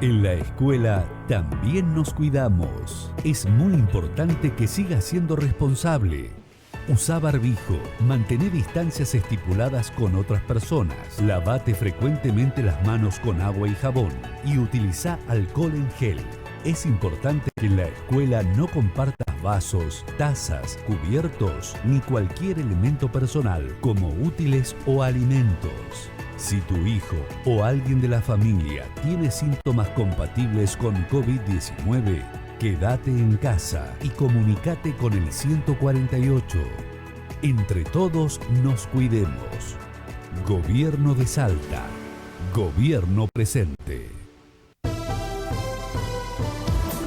En la escuela también nos cuidamos. Es muy importante que sigas siendo responsable. Usá barbijo, mantén distancias estipuladas con otras personas, lavate frecuentemente las manos con agua y jabón y utiliza alcohol en gel. Es importante que en la escuela no compartas vasos, tazas, cubiertos ni cualquier elemento personal como útiles o alimentos. Si tu hijo o alguien de la familia tiene síntomas compatibles con COVID-19, quédate en casa y comunícate con el 148. Entre todos nos cuidemos. Gobierno de Salta. Gobierno presente.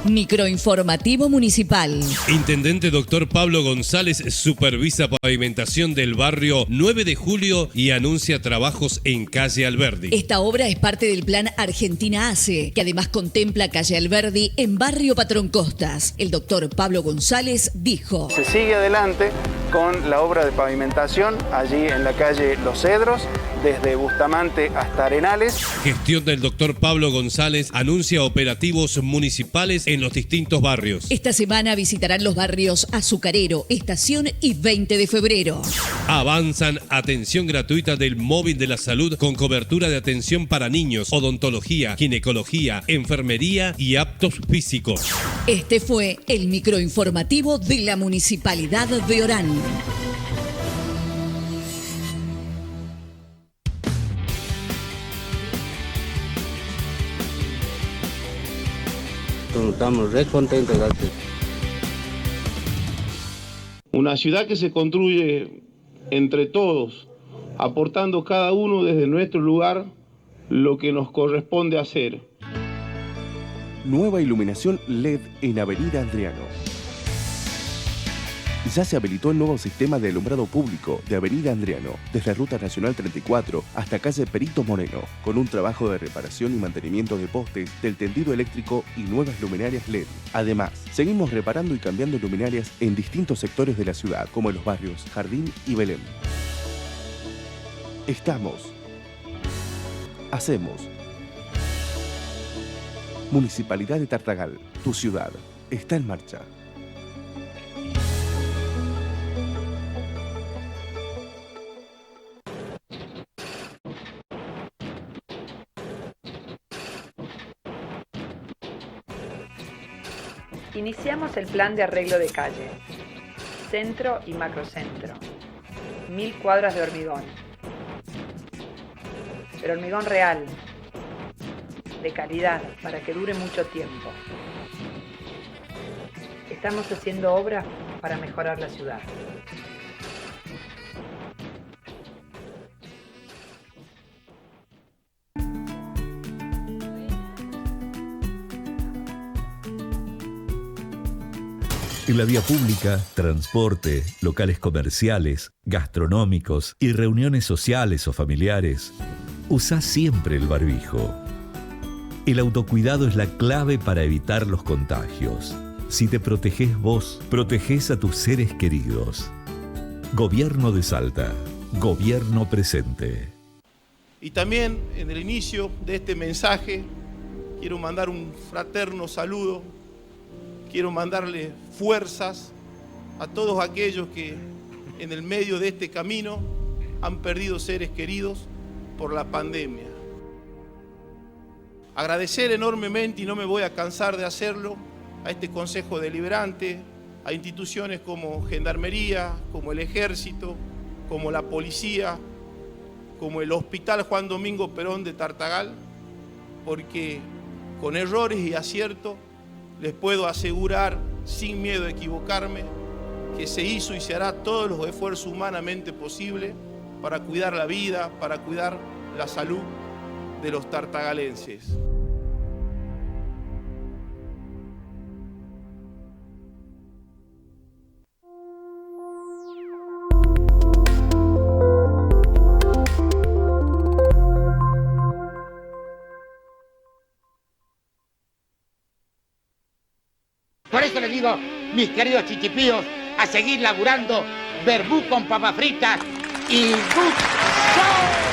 Microinformativo municipal. Intendente Dr. Pablo González supervisa pavimentación del barrio 9 de Julio y anuncia trabajos en calle Alberdi. Esta obra es parte del plan Argentina Hace, que además contempla calle Alberdi en barrio Patrón Costas. El doctor Pablo González dijo: se sigue adelante con la obra de pavimentación allí en la calle Los Cedros, desde Bustamante hasta Arenales. Gestión del doctor Pablo González anuncia operativos municipales en los distintos barrios. Esta semana visitarán los barrios Azucarero, Estación y 20 de febrero. Avanzan atención gratuita del móvil de la salud con cobertura de atención para niños, odontología, ginecología, enfermería y aptos físicos. Este fue el microinformativo de la Municipalidad de Orán. Estamos re contentos. Una ciudad que se construye entre todos, aportando cada uno desde nuestro lugar lo que nos corresponde hacer. Nueva iluminación LED en Avenida Adriano. Ya se habilitó el nuevo sistema de alumbrado público de Avenida Adriano, desde Ruta Nacional 34 hasta calle Perito Moreno, con un trabajo de reparación y mantenimiento de postes, del tendido eléctrico y nuevas luminarias LED. Además, seguimos reparando y cambiando luminarias en distintos sectores de la ciudad, como en los barrios Jardín y Belén. Estamos. Hacemos. Municipalidad de Tartagal, tu ciudad, está en marcha. Iniciamos el plan de arreglo de calle, centro y macrocentro, 1000 cuadras de hormigón, pero hormigón real, de calidad, para que dure mucho tiempo. Estamos haciendo obras para mejorar la ciudad. En la vía pública, transporte, locales comerciales, gastronómicos y reuniones sociales o familiares, usá siempre el barbijo. El autocuidado es la clave para evitar los contagios. Si te protegés vos, protegés a tus seres queridos. Gobierno de Salta. Gobierno presente. Y también en el inicio de este mensaje quiero mandar un fraterno saludo. Quiero mandarle fuerzas a todos aquellos que en el medio de este camino han perdido seres queridos por la pandemia. Agradecer enormemente, y no me voy a cansar de hacerlo, a este Consejo Deliberante, a instituciones como Gendarmería, como el Ejército, como la Policía, como el Hospital Juan Domingo Perón de Tartagal, porque con errores y aciertos les puedo asegurar, sin miedo a equivocarme, que se hizo y se hará todos los esfuerzos humanamente posibles para cuidar la vida, para cuidar la salud de los tartagalenses. Por eso les digo, mis queridos chichipíos, a seguir laburando verbú con papas fritas y good show.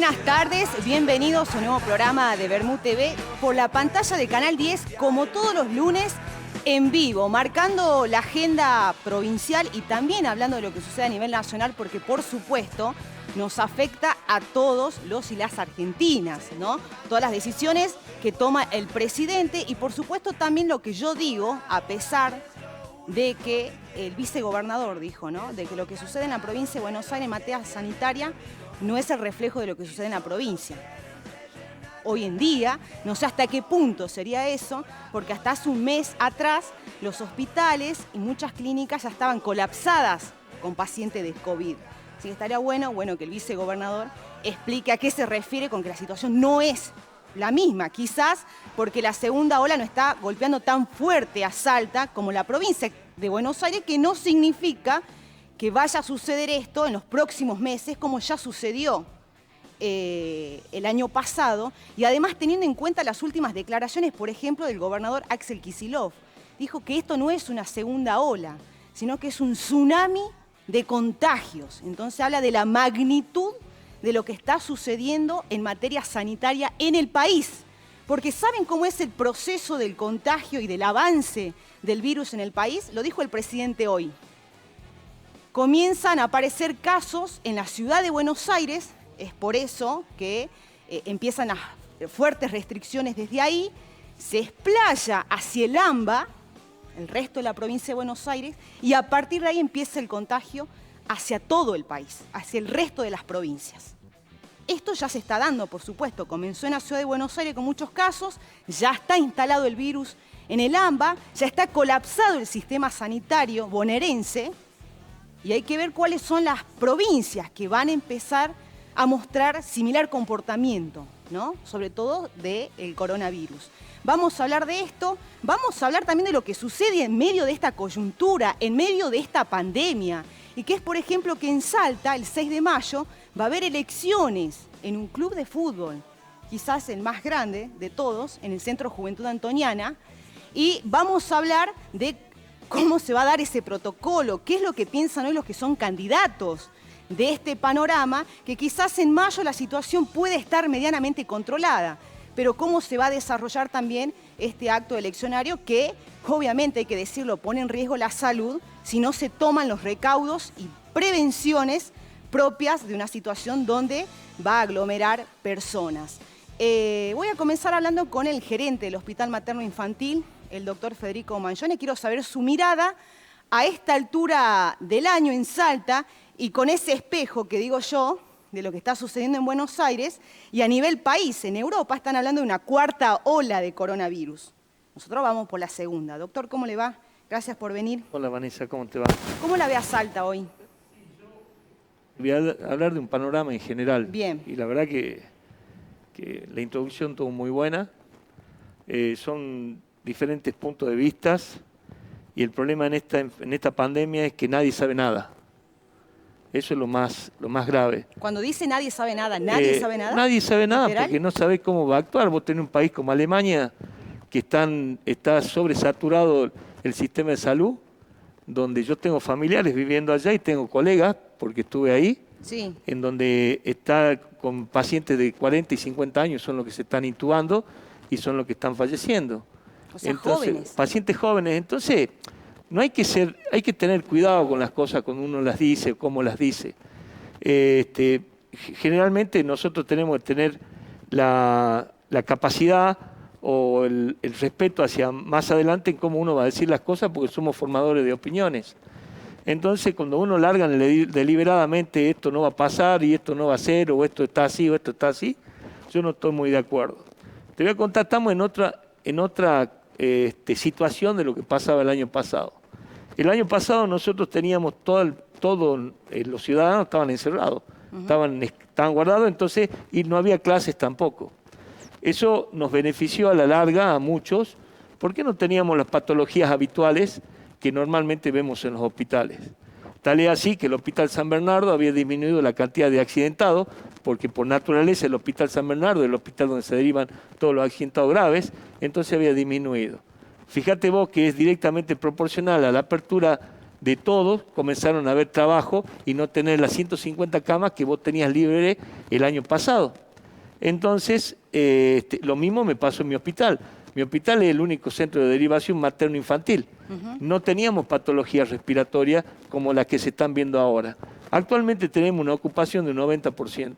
buenas tardes, bienvenidos a un nuevo programa de Bermú TV por la pantalla de Canal 10, como todos los lunes, en vivo, marcando la agenda provincial y también hablando de lo que sucede a nivel nacional, porque por supuesto nos afecta a todos los y las argentinas, ¿no? Todas las decisiones que toma el presidente y por supuesto también lo que yo digo, a pesar de que el vicegobernador dijo, ¿no?, de que lo que sucede en la provincia de Buenos Aires en materia sanitaria no es el reflejo de lo que sucede en la provincia. Hoy en día, no sé hasta qué punto sería eso, porque hasta hace un mes atrás los hospitales y muchas clínicas ya estaban colapsadas con pacientes de COVID. Así que estaría bueno que el vicegobernador explique a qué se refiere con que la situación no es la misma, quizás porque la segunda ola no está golpeando tan fuerte a Salta como la provincia de Buenos Aires, que no significa que vaya a suceder esto en los próximos meses como ya sucedió el año pasado, y además teniendo en cuenta las últimas declaraciones, por ejemplo, del gobernador Axel Kicillof. Dijo que esto no es una segunda ola, sino que es un tsunami de contagios. Entonces habla de la magnitud de lo que está sucediendo en materia sanitaria en el país. Porque ¿saben cómo es el proceso del contagio y del avance del virus en el país? Lo dijo el presidente hoy. Comienzan a aparecer casos en la ciudad de Buenos Aires, es por eso que empiezan las fuertes restricciones desde ahí, se explaya hacia el AMBA, el resto de la provincia de Buenos Aires, y a partir de ahí empieza el contagio hacia todo el país, hacia el resto de las provincias. Esto ya se está dando, por supuesto, comenzó en la ciudad de Buenos Aires con muchos casos, ya está instalado el virus en el AMBA, ya está colapsado el sistema sanitario bonaerense, y hay que ver cuáles son las provincias que van a empezar a mostrar similar comportamiento, ¿no? Sobre todo del coronavirus. Vamos a hablar de esto, vamos a hablar también de lo que sucede en medio de esta coyuntura, en medio de esta pandemia, y que es, por ejemplo, que en Salta, el 6 de mayo, va a haber elecciones en un club de fútbol, quizás el más grande de todos, en el Centro Juventud Antoniana, y vamos a hablar de cómo se va a dar ese protocolo, qué es lo que piensan hoy los que son candidatos de este panorama, que quizás en mayo la situación puede estar medianamente controlada, pero cómo se va a desarrollar también este acto eleccionario que, obviamente hay que decirlo, pone en riesgo la salud si no se toman los recaudos y prevenciones propias de una situación donde va a aglomerar personas. Voy a comenzar hablando con el gerente del Hospital Materno Infantil, el doctor Federico Mangione. Quiero saber su mirada a esta altura del año en Salta y con ese espejo que digo yo de lo que está sucediendo en Buenos Aires y a nivel país. En Europa están hablando de una cuarta ola de coronavirus. Nosotros vamos por la segunda. Doctor, ¿cómo le va? Gracias por venir. Hola Vanessa, ¿cómo te va? ¿Cómo la ve a Salta hoy? Voy a hablar de un panorama en general. Bien. Y la verdad que la introducción estuvo muy buena. Son diferentes puntos de vista y el problema en esta pandemia es que nadie sabe nada. Eso es lo más grave. Cuando dice nadie sabe nada, ¿nadie sabe nada? Nadie sabe nada. ¿Literal? Porque no sabe cómo va a actuar. Vos tenés un país como Alemania que está sobresaturado el sistema de salud, donde yo tengo familiares viviendo allá y tengo colegas, porque estuve ahí, sí, en donde está con pacientes de 40 y 50 años, son los que se están intubando y son los que están falleciendo. O sea, entonces, jóvenes. Pacientes jóvenes. Entonces, no hay que tener cuidado con las cosas cuando uno las dice o cómo las dice. Generalmente nosotros tenemos que tener la capacidad o el respeto hacia más adelante en cómo uno va a decir las cosas, porque somos formadores de opiniones. Entonces, cuando uno larga deliberadamente esto no va a pasar y esto no va a ser, o esto está así o esto está así, yo no estoy muy de acuerdo. Te voy a contar, estamos en otra situación de lo que pasaba el año pasado. El año pasado nosotros teníamos los ciudadanos estaban encerrados, estaban guardados, entonces, y no había clases tampoco. Eso nos benefició a la larga a muchos, porque no teníamos las patologías habituales que normalmente vemos en los hospitales. Tal es así que el Hospital San Bernardo había disminuido la cantidad de accidentados, porque por naturaleza el Hospital San Bernardo es el hospital donde se derivan todos los accidentados graves, entonces había disminuido. Fíjate vos que es directamente proporcional a la apertura de todos, comenzaron a haber trabajo y no tener las 150 camas que vos tenías libre el año pasado. Entonces, lo mismo me pasó en mi hospital. Mi hospital es el único centro de derivación materno-infantil. No teníamos patologías respiratorias como las que se están viendo ahora. Actualmente tenemos una ocupación de un 90%.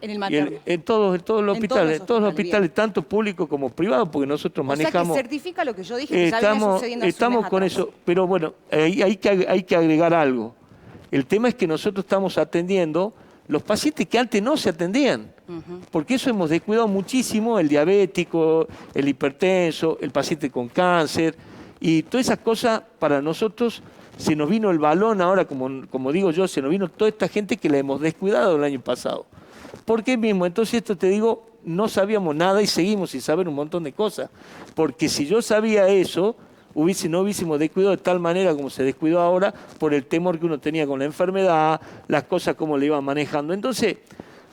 En el materno. En todos los hospitales, tanto públicos como privados, porque nosotros manejamos... O sea que certifica lo que yo dije, que ya viene sucediendo hace estamos un mes con atrás. eso, pero bueno, hay que agregar algo. El tema es que nosotros estamos atendiendo los pacientes que antes no se atendían. Porque eso hemos descuidado muchísimo, el diabético, el hipertenso, el paciente con cáncer, y todas esas cosas para nosotros se nos vino el balón ahora, como digo yo, se nos vino toda esta gente que la hemos descuidado el año pasado. ¿Por qué mismo? Entonces esto te digo, no sabíamos nada y seguimos sin saber un montón de cosas. Porque si yo sabía eso, no hubiésemos descuidado de tal manera como se descuidó ahora por el temor que uno tenía con la enfermedad, las cosas como le iban manejando. Entonces,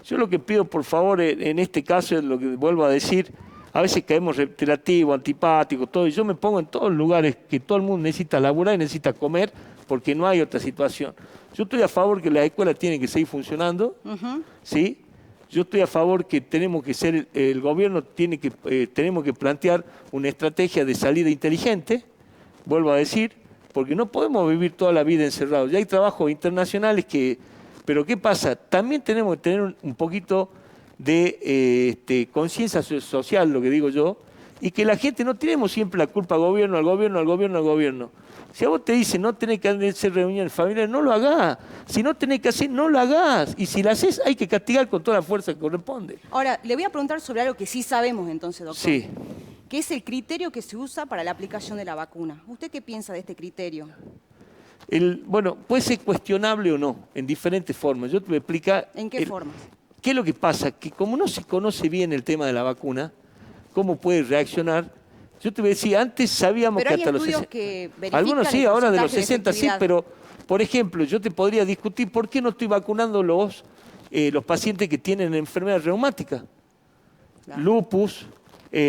yo lo que pido, por favor, en este caso, es lo que vuelvo a decir, a veces caemos reiterativos, antipáticos, todo, y yo me pongo en todos los lugares que todo el mundo necesita laburar y necesita comer, porque no hay otra situación. Yo estoy a favor que las escuelas tienen que seguir funcionando, ¿sí? Yo estoy a favor que tenemos que ser, el gobierno tenemos que plantear una estrategia de salida inteligente, vuelvo a decir, porque no podemos vivir toda la vida encerrados. Ya hay trabajos internacionales pero ¿qué pasa? También tenemos que tener un poquito de conciencia social, lo que digo yo, y que la gente no tenemos siempre la culpa al gobierno, al gobierno, al gobierno, al gobierno. Si a vos te dicen no tenés que hacer reuniones familiares, no lo hagás. Si no tenés que hacer, no lo hagás. Y si lo haces, hay que castigar con toda la fuerza que corresponde. Ahora, le voy a preguntar sobre algo que sí sabemos entonces, doctor. Sí. ¿Qué es el criterio que se usa para la aplicación de la vacuna? ¿Usted qué piensa de este criterio? Bueno, puede ser cuestionable o no, en diferentes formas. Yo te voy a explicar... ¿En qué formas? ¿Qué es lo que pasa? Que como no se conoce bien el tema de la vacuna, ¿cómo puede reaccionar? Yo te voy a decir, antes sabíamos pero que hasta los 60... que verifican algunos sí, ahora de los porcentaje 60 sí, pero, por ejemplo, yo te podría discutir por qué no estoy vacunando los pacientes que tienen enfermedades reumáticas. Claro. Lupus,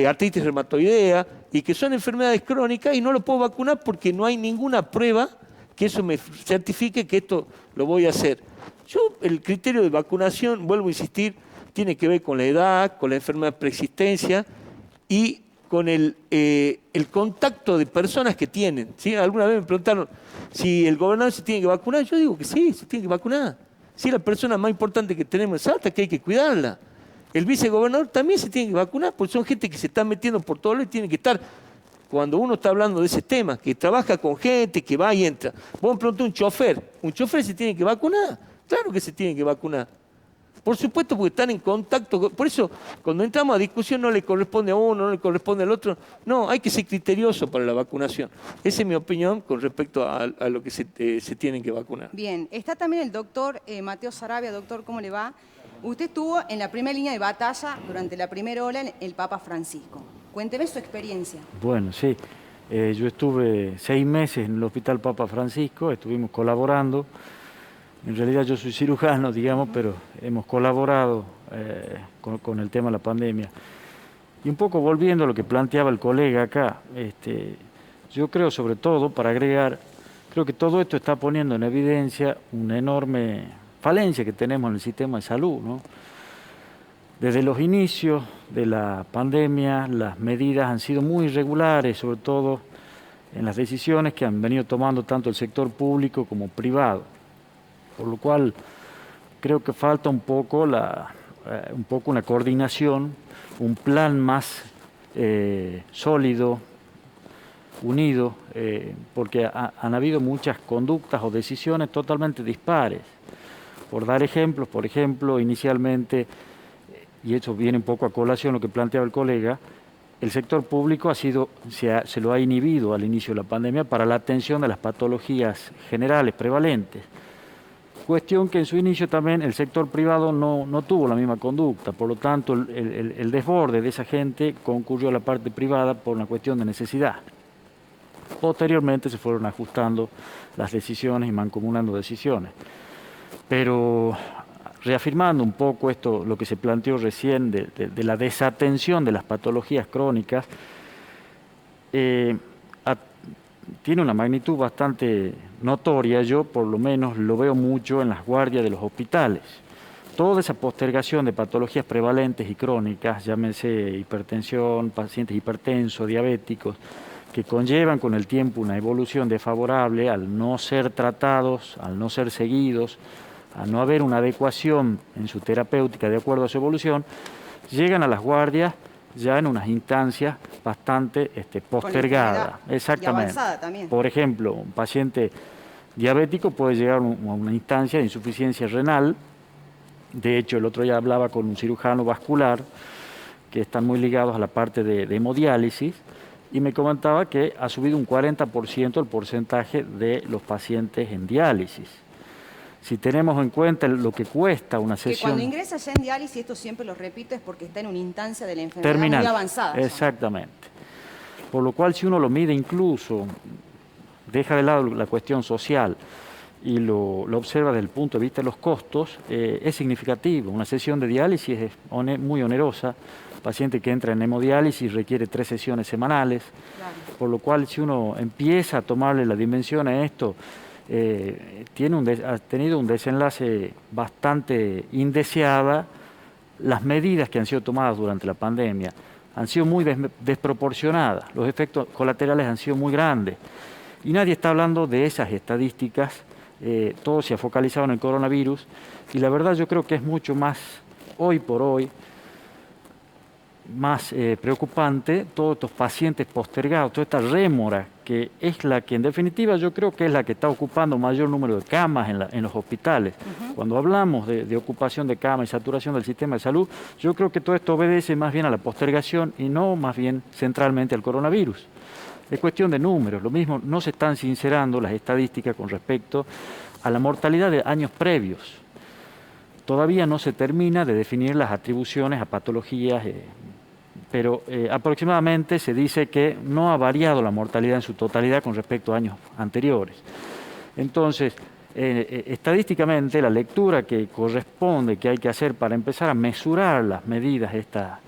artritis reumatoidea, y que son enfermedades crónicas y no lo puedo vacunar porque no hay ninguna prueba que eso me certifique que esto lo voy a hacer. El criterio de vacunación, vuelvo a insistir, tiene que ver con la edad, con la enfermedad preexistencia y con el contacto de personas que tienen. ¿Sí? Alguna vez me preguntaron si el gobernador se tiene que vacunar. Yo digo que sí, se tiene que vacunar. Sí, la persona más importante que tenemos en Salta, que hay que cuidarla. El vicegobernador también se tiene que vacunar, porque son gente que se está metiendo por todo lado y tiene que estar. Cuando uno está hablando de ese tema, que trabaja con gente, que va y entra. Vos me preguntás un chofer se tiene que vacunar. Claro que se tiene que vacunar. Por supuesto, porque están en contacto. Por eso, cuando entramos a discusión, no le corresponde a uno, no le corresponde al otro. No, hay que ser criterioso para la vacunación. Esa es mi opinión con respecto a lo que se tienen que vacunar. Bien, está también el doctor Mateo Sarabia. Doctor, ¿cómo le va? Usted estuvo en la primera línea de batalla durante la primera ola en el Papa Francisco. Cuénteme su experiencia. Bueno, sí. Yo estuve 6 meses en el Hospital Papa Francisco, estuvimos colaborando. En realidad yo soy cirujano, digamos, pero hemos colaborado con el tema de la pandemia. Y un poco volviendo a lo que planteaba el colega acá, yo creo sobre todo, para agregar, creo que todo esto está poniendo en evidencia una enorme falencia que tenemos en el sistema de salud, ¿no? Desde los inicios de la pandemia, las medidas han sido muy irregulares, sobre todo en las decisiones que han venido tomando tanto el sector público como privado. Por lo cual creo que falta un poco una coordinación, un plan más sólido, unido, porque han habido muchas conductas o decisiones totalmente dispares. Por dar ejemplos, por ejemplo, inicialmente, y esto viene un poco a colación lo que planteaba el colega, el sector público se lo ha inhibido al inicio de la pandemia para la atención de las patologías generales prevalentes. Cuestión que en su inicio también el sector privado no tuvo la misma conducta, por lo tanto el desborde de esa gente concurrió a la parte privada por una cuestión de necesidad. Posteriormente se fueron ajustando las decisiones y mancomunando decisiones. Pero reafirmando un poco esto, lo que se planteó recién de la desatención de las patologías crónicas, tiene una magnitud bastante notoria. Yo por lo menos lo veo mucho en las guardias de los hospitales. toda esa postergación de patologías prevalentes y crónicas, llámese hipertensión, pacientes hipertensos, diabéticos, que conllevan con el tiempo una evolución desfavorable al no ser tratados, al no ser seguidos, a no haber una adecuación en su terapéutica de acuerdo a su evolución, llegan a las guardias ya en unas instancias bastante postergadas. Exactamente. Y avanzada también. Por ejemplo, un paciente diabético puede llegar a una instancia de insuficiencia renal. De hecho, el otro día hablaba con un cirujano vascular, que están muy ligados a la parte de hemodiálisis, y me comentaba que ha subido un 40% el porcentaje de los pacientes en diálisis. Si tenemos en cuenta lo que cuesta una sesión... Que cuando ingresa ya en diálisis, esto siempre lo repito, es porque está en una instancia de la enfermedad terminal, muy avanzada. Exactamente. Por lo cual, si uno lo mide incluso, deja de lado la cuestión social y lo observa desde el punto de vista de los costos, es significativo. Una sesión de diálisis es muy onerosa. El paciente que entra en hemodiálisis requiere 3 sesiones semanales. Claro. Por lo cual, si uno empieza a tomarle la dimensión a esto, ha tenido un desenlace bastante indeseada. Las medidas que han sido tomadas durante la pandemia han sido muy desproporcionadas, los efectos colaterales han sido muy grandes y nadie está hablando de esas estadísticas, todo se ha focalizado en el coronavirus y la verdad yo creo que es mucho más, hoy por hoy, más preocupante todos estos pacientes postergados, toda esta rémora que es la que en definitiva yo creo que es la que está ocupando mayor número de camas en los hospitales. Cuando hablamos de ocupación de camas y saturación del sistema de salud, yo creo que todo esto obedece más bien a la postergación y no más bien centralmente al coronavirus. Es cuestión de números, lo mismo no se están sincerando las estadísticas con respecto a la mortalidad de años previos. Todavía no se termina de definir las atribuciones a patologías, pero aproximadamente se dice que no ha variado la mortalidad en su totalidad con respecto a años anteriores. Entonces, estadísticamente, la lectura que corresponde, que hay que hacer para empezar a mesurar las medidas estas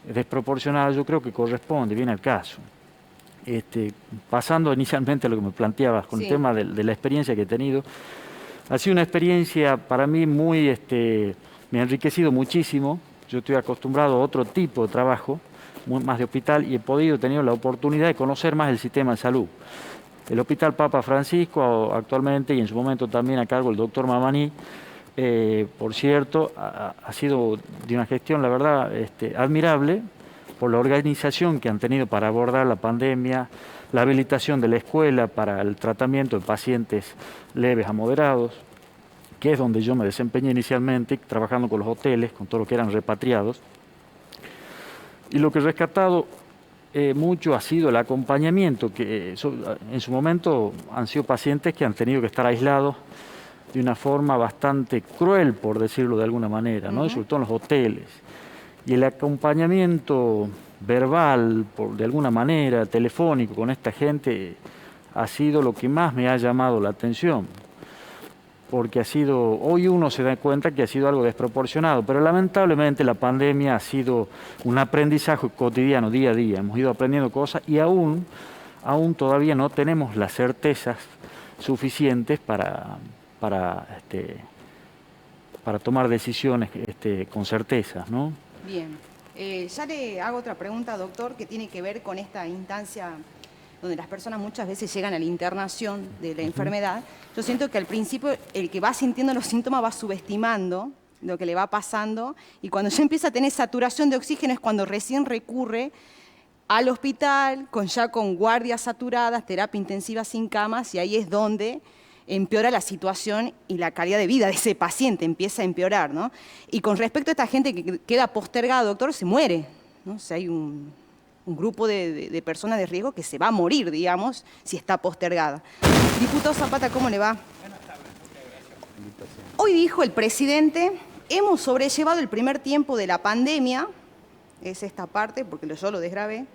desproporcionadas, yo creo que corresponde, viene al caso. Pasando inicialmente a lo que me planteabas con el tema de la experiencia que he tenido, ha sido una experiencia para mí muy, me ha enriquecido muchísimo. Yo estoy acostumbrado a otro tipo de trabajo, más de hospital, y he tenido la oportunidad de conocer más el sistema de salud. El Hospital Papa Francisco actualmente, y en su momento también a cargo del doctor Mamani, por cierto, ha sido de una gestión, la verdad, admirable, por la organización que han tenido para abordar la pandemia, la habilitación de la escuela para el tratamiento de pacientes leves a moderados, que es donde yo me desempeñé inicialmente, trabajando con los hoteles, con todo lo que eran repatriados. Y lo que he rescatado mucho ha sido el acompañamiento, que en su momento han sido pacientes que han tenido que estar aislados de una forma bastante cruel, por decirlo de alguna manera, ¿no? Sobre todo en los hoteles. Y el acompañamiento verbal, de alguna manera, telefónico con esta gente, ha sido lo que más me ha llamado la atención. Porque hoy uno se da cuenta que ha sido algo desproporcionado, pero lamentablemente la pandemia ha sido un aprendizaje cotidiano, día a día. Hemos ido aprendiendo cosas y aún todavía no tenemos las certezas suficientes para tomar decisiones con certeza, ¿no? Bien. Ya le hago otra pregunta, doctor, que tiene que ver con esta instancia donde las personas muchas veces llegan a la internación de la enfermedad. Yo siento que al principio el que va sintiendo los síntomas va subestimando lo que le va pasando y cuando ya empieza a tener saturación de oxígeno es cuando recién recurre al hospital con guardias saturadas, terapia intensiva sin camas y ahí es donde empeora la situación y la calidad de vida de ese paciente empieza a empeorar, ¿no? Y con respecto a esta gente que queda postergada, doctor, se muere, ¿no? O sea, hay un grupo de personas de riesgo que se va a morir, digamos, si está postergada. Diputado Zapata, ¿cómo le va? Buenas tardes, muchas gracias por la invitación. Hoy dijo el presidente, hemos sobrellevado el primer tiempo de la pandemia, es esta parte, porque yo lo desgrabé,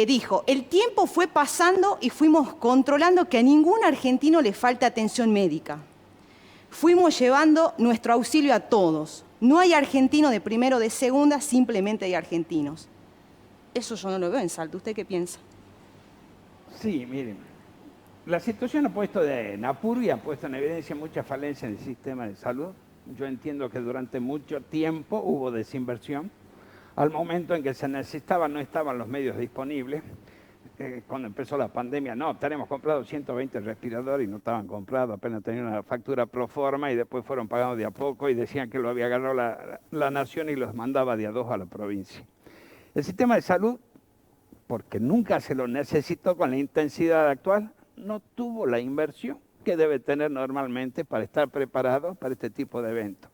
dijo, el tiempo fue pasando y fuimos controlando que a ningún argentino le falte atención médica. Fuimos llevando nuestro auxilio a todos. No hay argentino de primero o de segunda, simplemente hay argentinos. Eso yo no lo veo en Salta. ¿Usted qué piensa? Sí, miren, la situación ha puesto en apuro y ha puesto en evidencia muchas falencias en el sistema de salud, Yo entiendo que durante mucho tiempo hubo desinversión. Al momento en que se necesitaba no estaban los medios disponibles. Cuando empezó la pandemia, no, tenemos comprado 120 respiradores y no estaban comprados, apenas tenían una factura pro forma y después fueron pagados de a poco y decían que lo había agarrado la nación y los mandaba de a dos a la provincia. El sistema de salud, porque nunca se lo necesitó con la intensidad actual, no tuvo la inversión que debe tener normalmente para estar preparado para este tipo de eventos.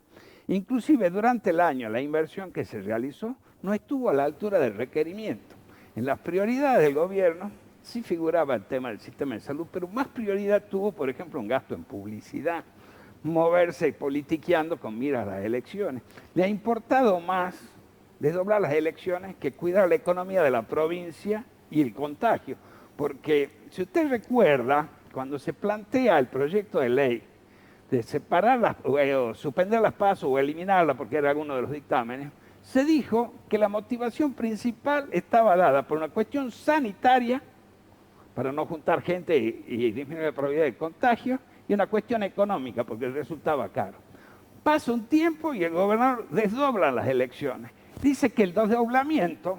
Inclusive durante el año la inversión que se realizó no estuvo a la altura del requerimiento. En las prioridades del gobierno sí figuraba el tema del sistema de salud, pero más prioridad tuvo, por ejemplo, un gasto en publicidad, moverse politiqueando con miras a las elecciones. Le ha importado más desdoblar las elecciones que cuidar la economía de la provincia y el contagio. Porque si usted recuerda, cuando se plantea el proyecto de ley de separarlas, o suspender las PASO o eliminarlas, porque era alguno de los dictámenes, se dijo que la motivación principal estaba dada por una cuestión sanitaria, para no juntar gente y disminuir la probabilidad de contagio, y una cuestión económica, porque resultaba caro. Pasa un tiempo y el gobernador desdobla las elecciones. Dice que el desdoblamiento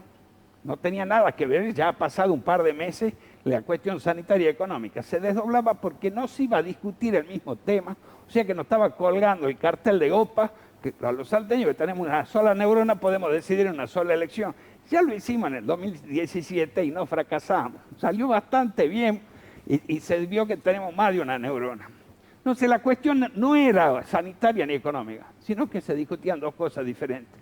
no tenía nada que ver, ya ha pasado un par de meses, la cuestión sanitaria y económica. Se desdoblaba porque no se iba a discutir el mismo tema, o sea que no estaba colgando el cartel de OPA, que a los salteños que tenemos una sola neurona podemos decidir en una sola elección. Ya lo hicimos en el 2017 y no fracasamos. Salió bastante bien y se vio que tenemos más de una neurona. Entonces la cuestión no era sanitaria ni económica, sino que se discutían dos cosas diferentes.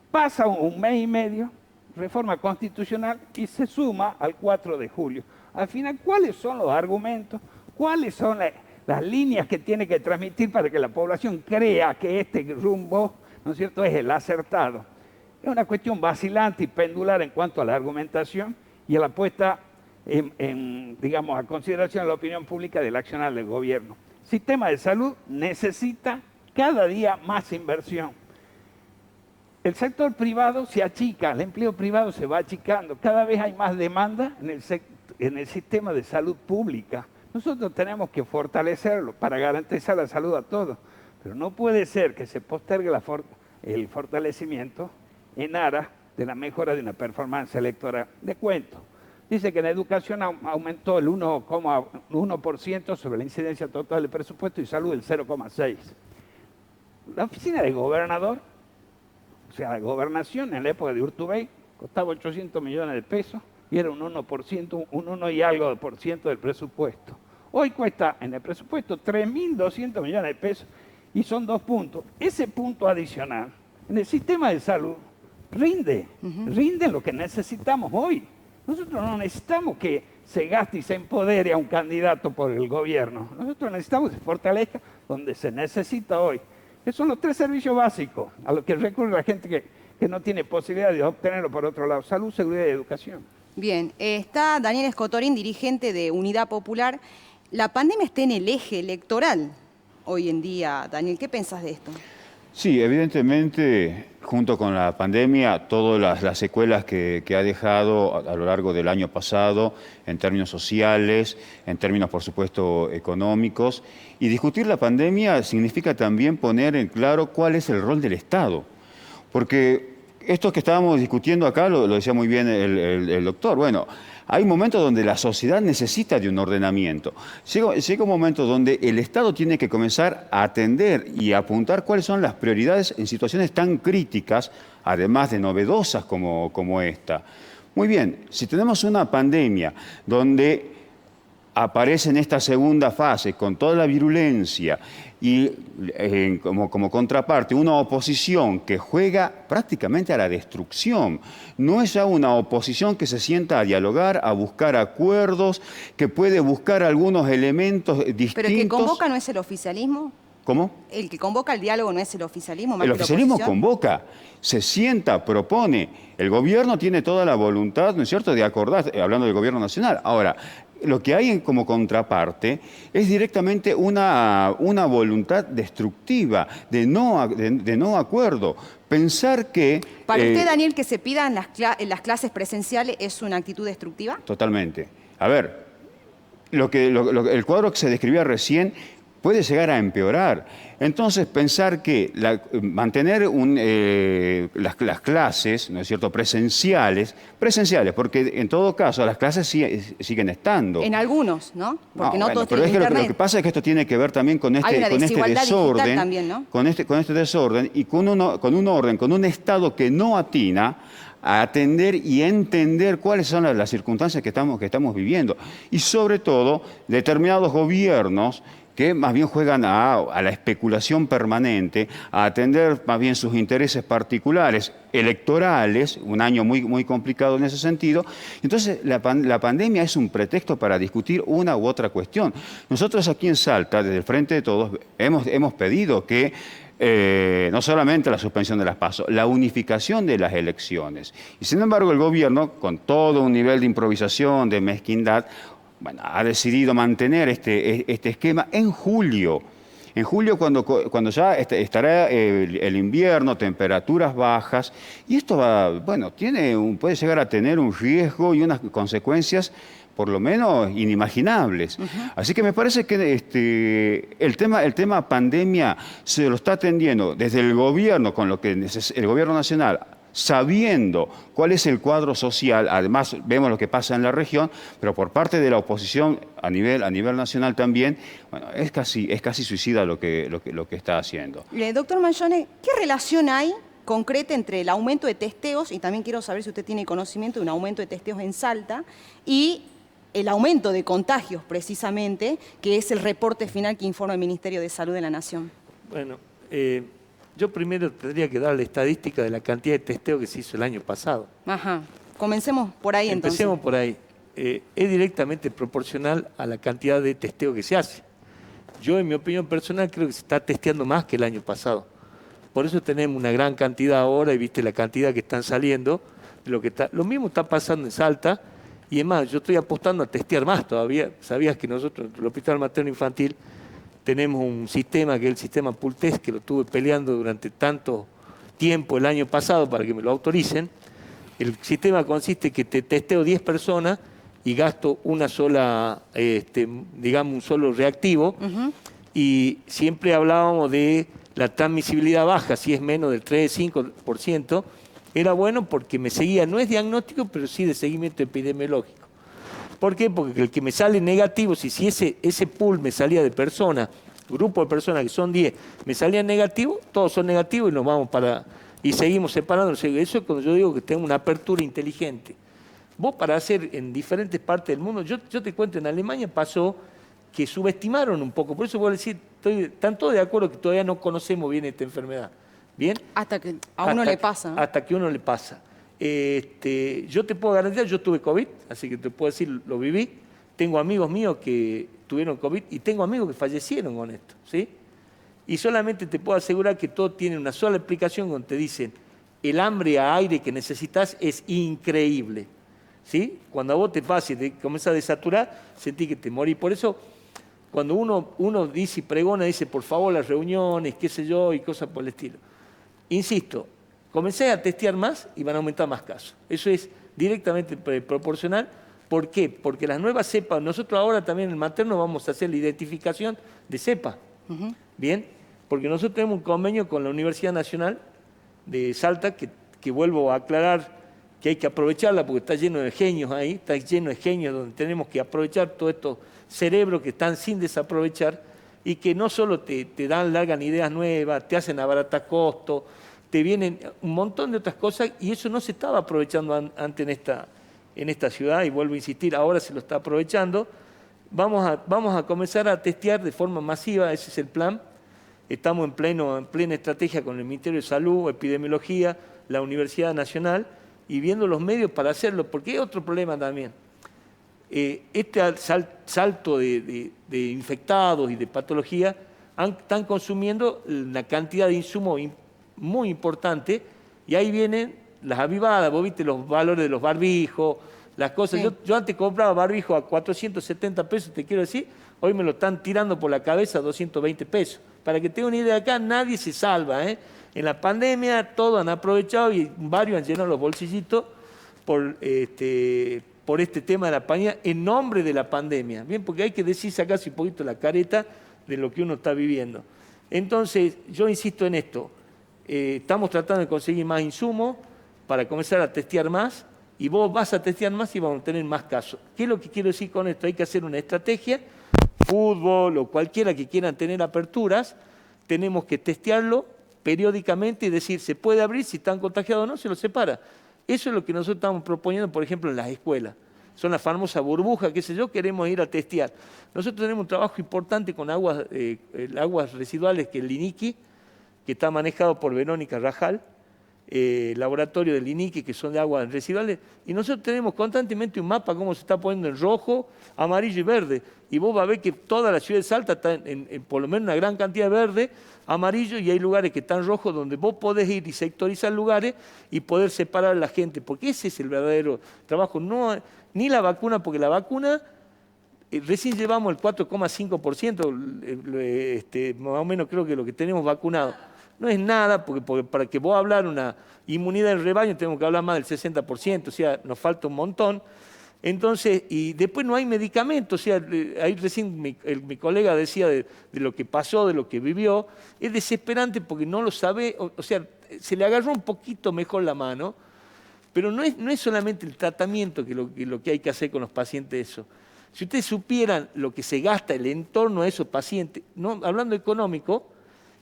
Pasa un mes y medio, reforma constitucional, y se suma al 4 de julio. Al final, ¿cuáles son los argumentos? ¿Cuáles son las líneas que tiene que transmitir para que la población crea que este rumbo, ¿no es cierto?, es el acertado? Es una cuestión vacilante y pendular en cuanto a la argumentación y a la puesta digamos, a consideración de la opinión pública del accionar del gobierno. El sistema de salud necesita cada día más inversión. El sector privado se achica, el empleo privado se va achicando, cada vez hay más demanda en el sistema de salud pública. Nosotros tenemos que fortalecerlo para garantizar la salud a todos, pero no puede ser que se postergue el fortalecimiento en aras de la mejora de una performance electoral. De cuento, dice que en educación aumentó el 1,1% sobre la incidencia total del presupuesto y salud el 0,6%. La oficina del gobernador, o sea, la gobernación en la época de Urtubey, costaba 800 millones de pesos y era un 1%, un 1 y algo por ciento del presupuesto. Hoy cuesta en el presupuesto 3.200 millones de pesos y son 2 puntos. Ese punto adicional en el sistema de salud rinde lo que necesitamos hoy. Nosotros no necesitamos que se gaste y se empodere a un candidato por el gobierno. Nosotros necesitamos que se fortalezca donde se necesita hoy. Esos son los 3 servicios básicos a los que recurre la gente que no tiene posibilidad de obtenerlo por otro lado. Salud, seguridad y educación. Bien, está Daniel Escotorín, dirigente de Unidad Popular. La pandemia está en el eje electoral hoy en día. Daniel, ¿qué pensás de esto? Sí, evidentemente, junto con la pandemia, todas las secuelas que ha dejado a lo largo del año pasado, en términos sociales, en términos, por supuesto, económicos. Y discutir la pandemia significa también poner en claro cuál es el rol del Estado. Porque esto que estábamos discutiendo acá, lo decía muy bien el doctor, bueno, hay momentos donde la sociedad necesita de un ordenamiento. Llega un momento donde el Estado tiene que comenzar a atender y a apuntar cuáles son las prioridades en situaciones tan críticas, además de novedosas como esta. Muy bien, si tenemos una pandemia donde aparece en esta segunda fase con toda la virulencia y como contraparte una oposición que juega prácticamente a la destrucción. No es ya una oposición que se sienta a dialogar, a buscar acuerdos, que puede buscar algunos elementos distintos. ¿Pero el que convoca no es el oficialismo? ¿Cómo? ¿El que convoca el diálogo no es el oficialismo más El que la oficialismo oposición? convoca, se sienta, propone. El gobierno tiene toda la voluntad, ¿no es cierto?, de acordar, hablando del gobierno nacional. Ahora, lo que hay como contraparte es directamente una voluntad destructiva, de no acuerdo. Pensar que... ¿Para usted, Daniel, que se pidan las clases presenciales es una actitud destructiva? Totalmente. A ver, el cuadro que se describía recién puede llegar a empeorar. Entonces, pensar que mantener las clases, ¿no es cierto?, presenciales, porque en todo caso las clases siguen estando. En algunos, ¿no? Porque no todos pero tienen es que internet. lo que pasa es que esto tiene que ver también con este desorden, también, ¿no? con este desorden y con un Estado que no atina a atender y entender cuáles son las circunstancias que estamos viviendo. Y sobre todo, determinados gobiernos que más bien juegan a la especulación permanente, a atender más bien sus intereses particulares, electorales, un año muy, muy complicado en ese sentido. Entonces, la pandemia es un pretexto para discutir una u otra cuestión. Nosotros aquí en Salta, desde el Frente de Todos, hemos pedido que no solamente la suspensión de las PASO, la unificación de las elecciones. Y sin embargo, el gobierno, con todo un nivel de improvisación, de mezquindad, ha decidido mantener este esquema en julio. En julio, cuando ya estará el invierno, temperaturas bajas, y esto puede llegar a tener un riesgo y unas consecuencias por lo menos inimaginables. Así que me parece que el tema pandemia se lo está atendiendo desde el gobierno, con lo que el gobierno nacional, sabiendo cuál es el cuadro social. Además vemos lo que pasa en la región, pero por parte de la oposición a nivel nacional también, es casi suicida lo que está haciendo. Doctor Mayone, ¿qué relación hay concreta entre el aumento de testeos, y también quiero saber si usted tiene conocimiento de un aumento de testeos en Salta, y el aumento de contagios precisamente, que es el reporte final que informa el Ministerio de Salud de la Nación? Bueno, yo primero tendría que dar la estadística de la cantidad de testeos que se hizo el año pasado. Ajá. Comencemos por ahí entonces. Empecemos por ahí. Es directamente proporcional a la cantidad de testeo que se hace. Yo, en mi opinión personal, creo que se está testeando más que el año pasado. Por eso tenemos una gran cantidad ahora, y viste la cantidad que están saliendo. Lo mismo está pasando en Salta, y es más, yo estoy apostando a testear más todavía. Sabías que nosotros, en el Hospital Materno Infantil, tenemos un sistema que es el sistema Pultest, que lo estuve peleando durante tanto tiempo el año pasado para que me lo autoricen. El sistema consiste en que te testeo 10 personas y gasto una sola, digamos, un solo reactivo. Y siempre hablábamos de la transmisibilidad baja, si es menos del 3-5%, era bueno porque me seguía, no es diagnóstico, pero sí de seguimiento epidemiológico. ¿Por qué? Porque el que me sale negativo, si ese pool me salía de personas, grupo de personas que son 10, me salían negativos, todos son negativos y nos vamos y seguimos separándonos. Eso es cuando yo digo que tengo una apertura inteligente. Vos, para hacer en diferentes partes del mundo, yo te cuento, en Alemania pasó que subestimaron un poco, por eso voy a decir, están todos de acuerdo que todavía no conocemos bien esta enfermedad. ¿Bien? Hasta que a uno le pasa. Hasta que a uno le pasa. Yo te puedo garantizar, yo tuve COVID, así que te puedo decir, lo viví. Tengo amigos míos que tuvieron COVID y tengo amigos que fallecieron con esto, ¿sí? Y solamente te puedo asegurar que todo tiene una sola explicación donde te dicen, el hambre a aire que necesitas es increíble, ¿sí? Cuando a vos te pasa y te comienzas a desaturar, sentí que te morís. Por eso, cuando uno dice y pregona, dice, por favor, las reuniones, qué sé yo, y cosas por el estilo. Insisto, comencé a testear más y van a aumentar más casos. Eso es directamente proporcional. ¿Por qué? Porque las nuevas cepas, nosotros ahora también en el materno vamos a hacer la identificación de cepa. ¿Bien? Porque nosotros tenemos un convenio con la Universidad Nacional de Salta, que vuelvo a aclarar que hay que aprovecharla porque está lleno de genios ahí, está lleno de genios donde tenemos que aprovechar todos estos cerebros que están sin desaprovechar y que no solo te largan ideas nuevas, te hacen abaratar costos, te vienen un montón de otras cosas y eso no se estaba aprovechando antes en esta ciudad y vuelvo a insistir, ahora se lo está aprovechando. Vamos a comenzar a testear de forma masiva, ese es el plan. Estamos en plena estrategia con el Ministerio de Salud, Epidemiología, la Universidad Nacional y viendo los medios para hacerlo, porque hay otro problema también. Este salto de infectados y de patología están consumiendo una cantidad de insumos muy importante y ahí vienen las avivadas, vos viste los valores de los barbijos, las cosas. Sí. Yo antes compraba barbijos a 470 pesos, te quiero decir, hoy me lo están tirando por la cabeza a 220 pesos. Para que tenga una idea, acá nadie se salva, ¿eh? En la pandemia todos han aprovechado y varios han llenado los bolsillitos por este tema de la pandemia, en nombre de la pandemia. Bien, porque hay que decir, sacarse un poquito la careta de lo que uno está viviendo. Entonces, yo insisto en esto, estamos tratando de conseguir más insumos para comenzar a testear más, y vos vas a testear más y vamos a tener más casos. ¿Qué es lo que quiero decir con esto? Hay que hacer una estrategia, fútbol o cualquiera que quieran tener aperturas, tenemos que testearlo periódicamente y decir, se puede abrir, si están contagiados o no, se los separa. Eso es lo que nosotros estamos proponiendo, por ejemplo, en las escuelas. Son las famosas burbujas, qué sé yo, queremos ir a testear. Nosotros tenemos un trabajo importante con aguas residuales, que es el INIQUI, que está manejado por Verónica Rajal, laboratorio del INIQUI, que son de aguas residuales, y nosotros tenemos constantemente un mapa cómo se está poniendo en rojo, amarillo y verde, y vos vas a ver que toda la ciudad de Salta está en por lo menos una gran cantidad de verde, amarillo, y hay lugares que están rojos donde vos podés ir y sectorizar lugares y poder separar a la gente, porque ese es el verdadero trabajo, no ni la vacuna, porque la vacuna recién llevamos el 4,5%, más o menos creo que lo que tenemos vacunado. No es nada, porque para que vos hablar una inmunidad del rebaño tenemos que hablar más del 60%, o sea, nos falta un montón. Entonces, y después no hay medicamentos, o sea, ahí recién mi colega decía de lo que pasó, de lo que vivió, es desesperante porque no lo sabe, o sea, se le agarró un poquito mejor la mano, pero no es solamente el tratamiento lo que hay que hacer con los pacientes eso. Si ustedes supieran lo que se gasta el entorno a esos pacientes, no, hablando económico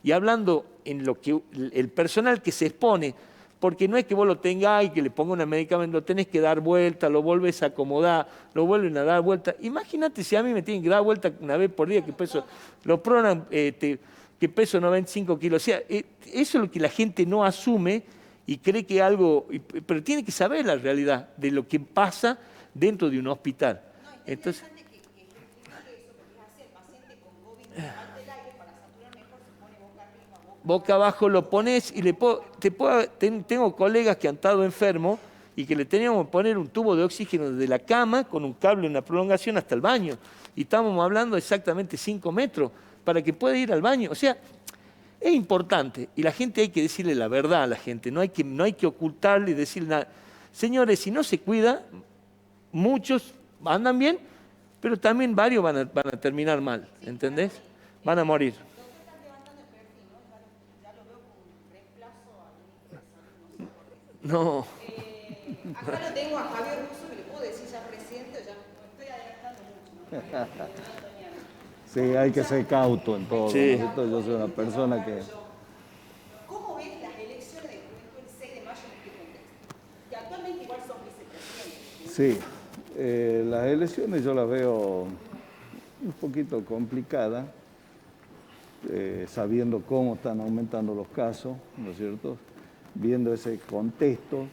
y hablando en lo que el personal que se expone, porque no es que vos lo tengas y que le ponga un medicamento, lo tenés que dar vuelta, lo volvés a acomodar, lo vuelven a dar vuelta. Imagínate si a mí me tienen que dar vuelta una vez por día, que peso, lo pronan, que peso 95 kilos. O sea, eso es lo que la gente no asume y cree que algo, pero tiene que saber la realidad de lo que pasa dentro de un hospital. Entonces, boca abajo lo pones y tengo colegas que han estado enfermos y que le teníamos que poner un tubo de oxígeno desde la cama con un cable, una prolongación hasta el baño. Y estábamos hablando exactamente 5 metros para que pueda ir al baño. O sea, es importante y la gente hay que decirle la verdad a la gente, no hay que ocultarle y decirle nada. Señores, si no se cuida, muchos andan bien, pero también varios van a terminar mal, ¿entendés? Van a morir. No. Acá lo tengo a Javier Russo, que le puedo decir ya presidente, ya me estoy adelantando mucho, ¿no? Sí, hay que ser cauto en todo. Sí. Yo soy una persona que... ¿Cómo ves las elecciones de juventud el 6 de mayo en este contexto? Que actualmente igual son vicepresidentes. Sí, las elecciones yo las veo un poquito complicadas, sabiendo cómo están aumentando los casos, ¿no es cierto? Viendo ese contexto,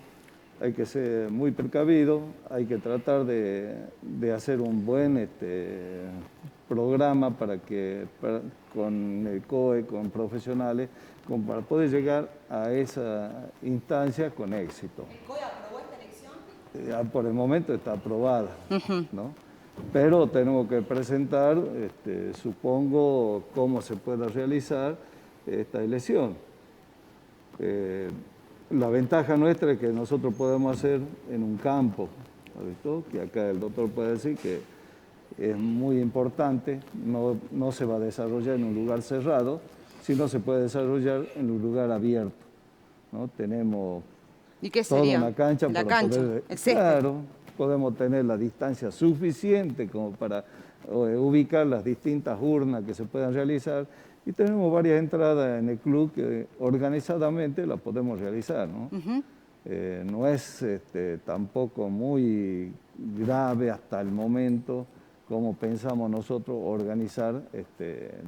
hay que ser muy precavido, hay que tratar de hacer un buen programa con el COE, con profesionales, para poder llegar a esa instancia con éxito. ¿El COE aprobó esta elección? Por el momento está aprobada, ¿no? Pero tenemos que presentar, supongo, cómo se puede realizar esta elección. La ventaja nuestra es que nosotros podemos hacer en un campo, ¿visto? Que acá el doctor puede decir que es muy importante, no se va a desarrollar en un lugar cerrado, sino se puede desarrollar en un lugar abierto, ¿no? Tenemos ¿Y qué sería? toda una cancha la para cancha, poder... el césped. Claro, podemos tener la distancia suficiente como para ubicar las distintas urnas que se puedan realizar. Y tenemos varias entradas en el club que organizadamente las podemos realizar, ¿no? No es tampoco muy grave hasta el momento como pensamos nosotros organizar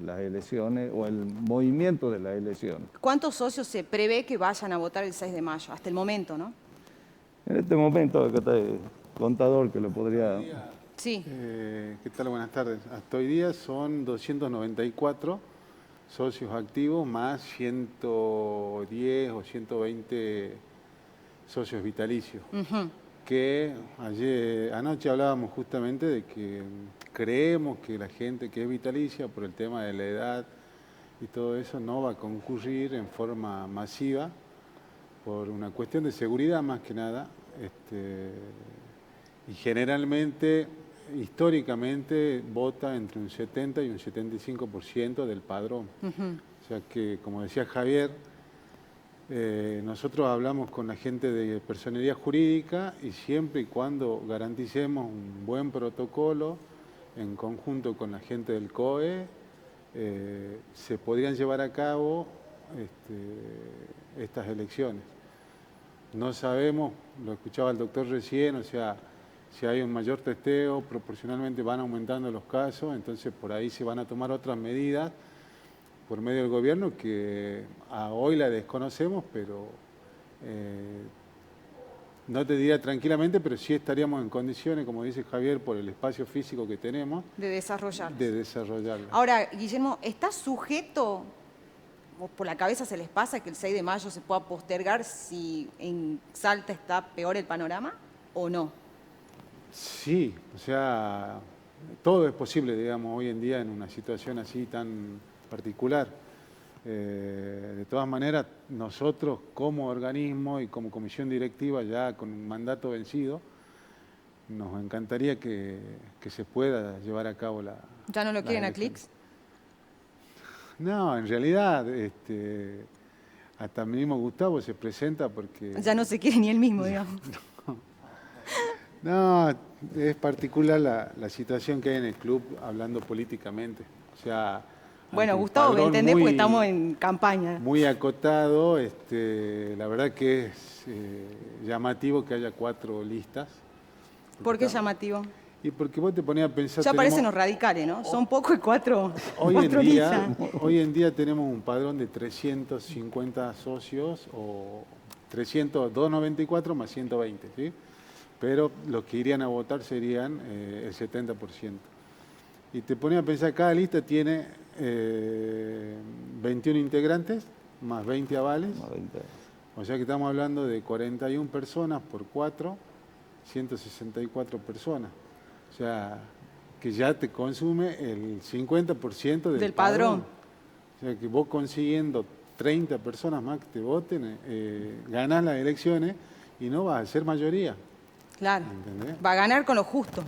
las elecciones o el movimiento de las elecciones. ¿Cuántos socios se prevé que vayan a votar el 6 de mayo? Hasta el momento, ¿no? En este momento, acá está el contador que lo podría... Sí. ¿Qué tal? Buenas tardes. Hasta hoy día son 294 socios activos más 110 o 120 socios vitalicios. Que anoche hablábamos justamente de que creemos que la gente que es vitalicia por el tema de la edad y todo eso no va a concurrir en forma masiva por una cuestión de seguridad más que nada. Y generalmente históricamente vota entre un 70 y un 75% del padrón. O sea que, como decía Javier, nosotros hablamos con la gente de personería jurídica y siempre y cuando garanticemos un buen protocolo en conjunto con la gente del COE, se podrían llevar a cabo estas elecciones. No sabemos, lo escuchaba el doctor recién, o sea, si hay un mayor testeo, proporcionalmente van aumentando los casos, entonces por ahí se van a tomar otras medidas por medio del gobierno que hoy la desconocemos, pero no te diría tranquilamente, pero sí estaríamos en condiciones, como dice Javier, por el espacio físico que tenemos, de desarrollarlo. De desarrollarlo. Ahora, Guillermo, ¿está sujeto, o por la cabeza se les pasa, que el 6 de mayo se pueda postergar si en Salta está peor el panorama o no? Sí, o sea, todo es posible, digamos, hoy en día en una situación así tan particular. De todas maneras, nosotros como organismo y como comisión directiva ya con un mandato vencido, nos encantaría que se pueda llevar a cabo la... ¿Ya no lo quieren a Clics? No, en realidad, hasta mismo Gustavo se presenta porque... Ya no se quiere ni él mismo, digamos. No, es particular la situación que hay en el club hablando políticamente. O sea... Bueno, Gustavo, me entendés porque estamos en campaña. Muy acotado, la verdad que es llamativo que haya 4 listas. ¿Por qué llamativo? Y porque vos te ponías a pensar... Ya parecen los radicales, ¿no? Son pocos y 4 listas. Hoy en día tenemos un padrón de 350 socios o 294 más 120, ¿sí? Pero los que irían a votar serían el 70%. Y te ponías a pensar, cada lista tiene 21 integrantes, más 20 avales. O sea que estamos hablando de 41 personas por 4, 164 personas. O sea, que ya te consume el 50% del padrón. O sea que vos consiguiendo 30 personas más que te voten, ganás las elecciones y no vas a ser mayoría. Claro, ¿entendés? Va a ganar con lo justo.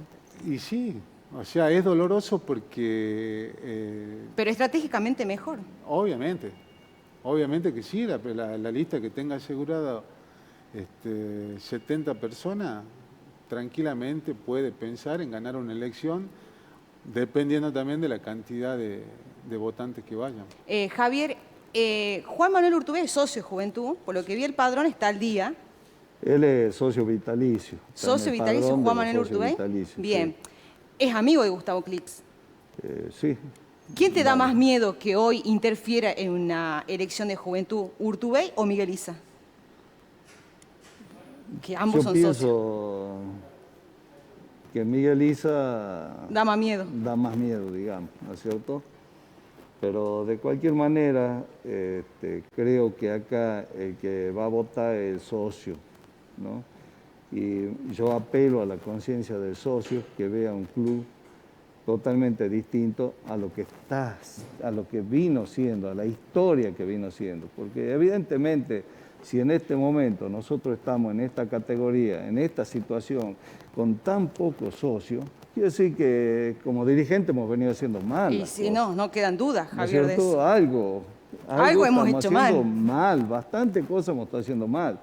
Y sí, o sea, es doloroso porque... pero estratégicamente mejor. Obviamente que sí, la lista que tenga asegurada 70 personas, tranquilamente puede pensar en ganar una elección, dependiendo también de la cantidad de votantes que vayan. Javier, Juan Manuel Urtubey es socio de Juventud, por lo que vi el padrón está al día. Él es socio vitalicio. ¿Socio vitalicio Juan Manuel Urtubey? Bien. Sí. ¿Es amigo de Gustavo Clics? Sí. ¿Quién te da más miedo que hoy interfiera en una elección de Juventud, Urtubey o Miguel Isa? Que ambos son socios. Yo pienso que Miguel Isa... Da más miedo. Da más miedo, digamos, ¿no es cierto? Pero de cualquier manera, creo que acá el que va a votar es el socio, ¿no? Y yo apelo a la conciencia del socio que vea un club totalmente distinto a lo que vino siendo, a la historia que vino siendo. Porque evidentemente, si en este momento nosotros estamos en esta categoría, en esta situación, con tan pocos socios, quiere decir que como dirigente hemos venido haciendo mal. Y si no quedan dudas, Javier, ¿no es cierto? Algo hemos hecho mal. Bastante cosas hemos estado haciendo mal.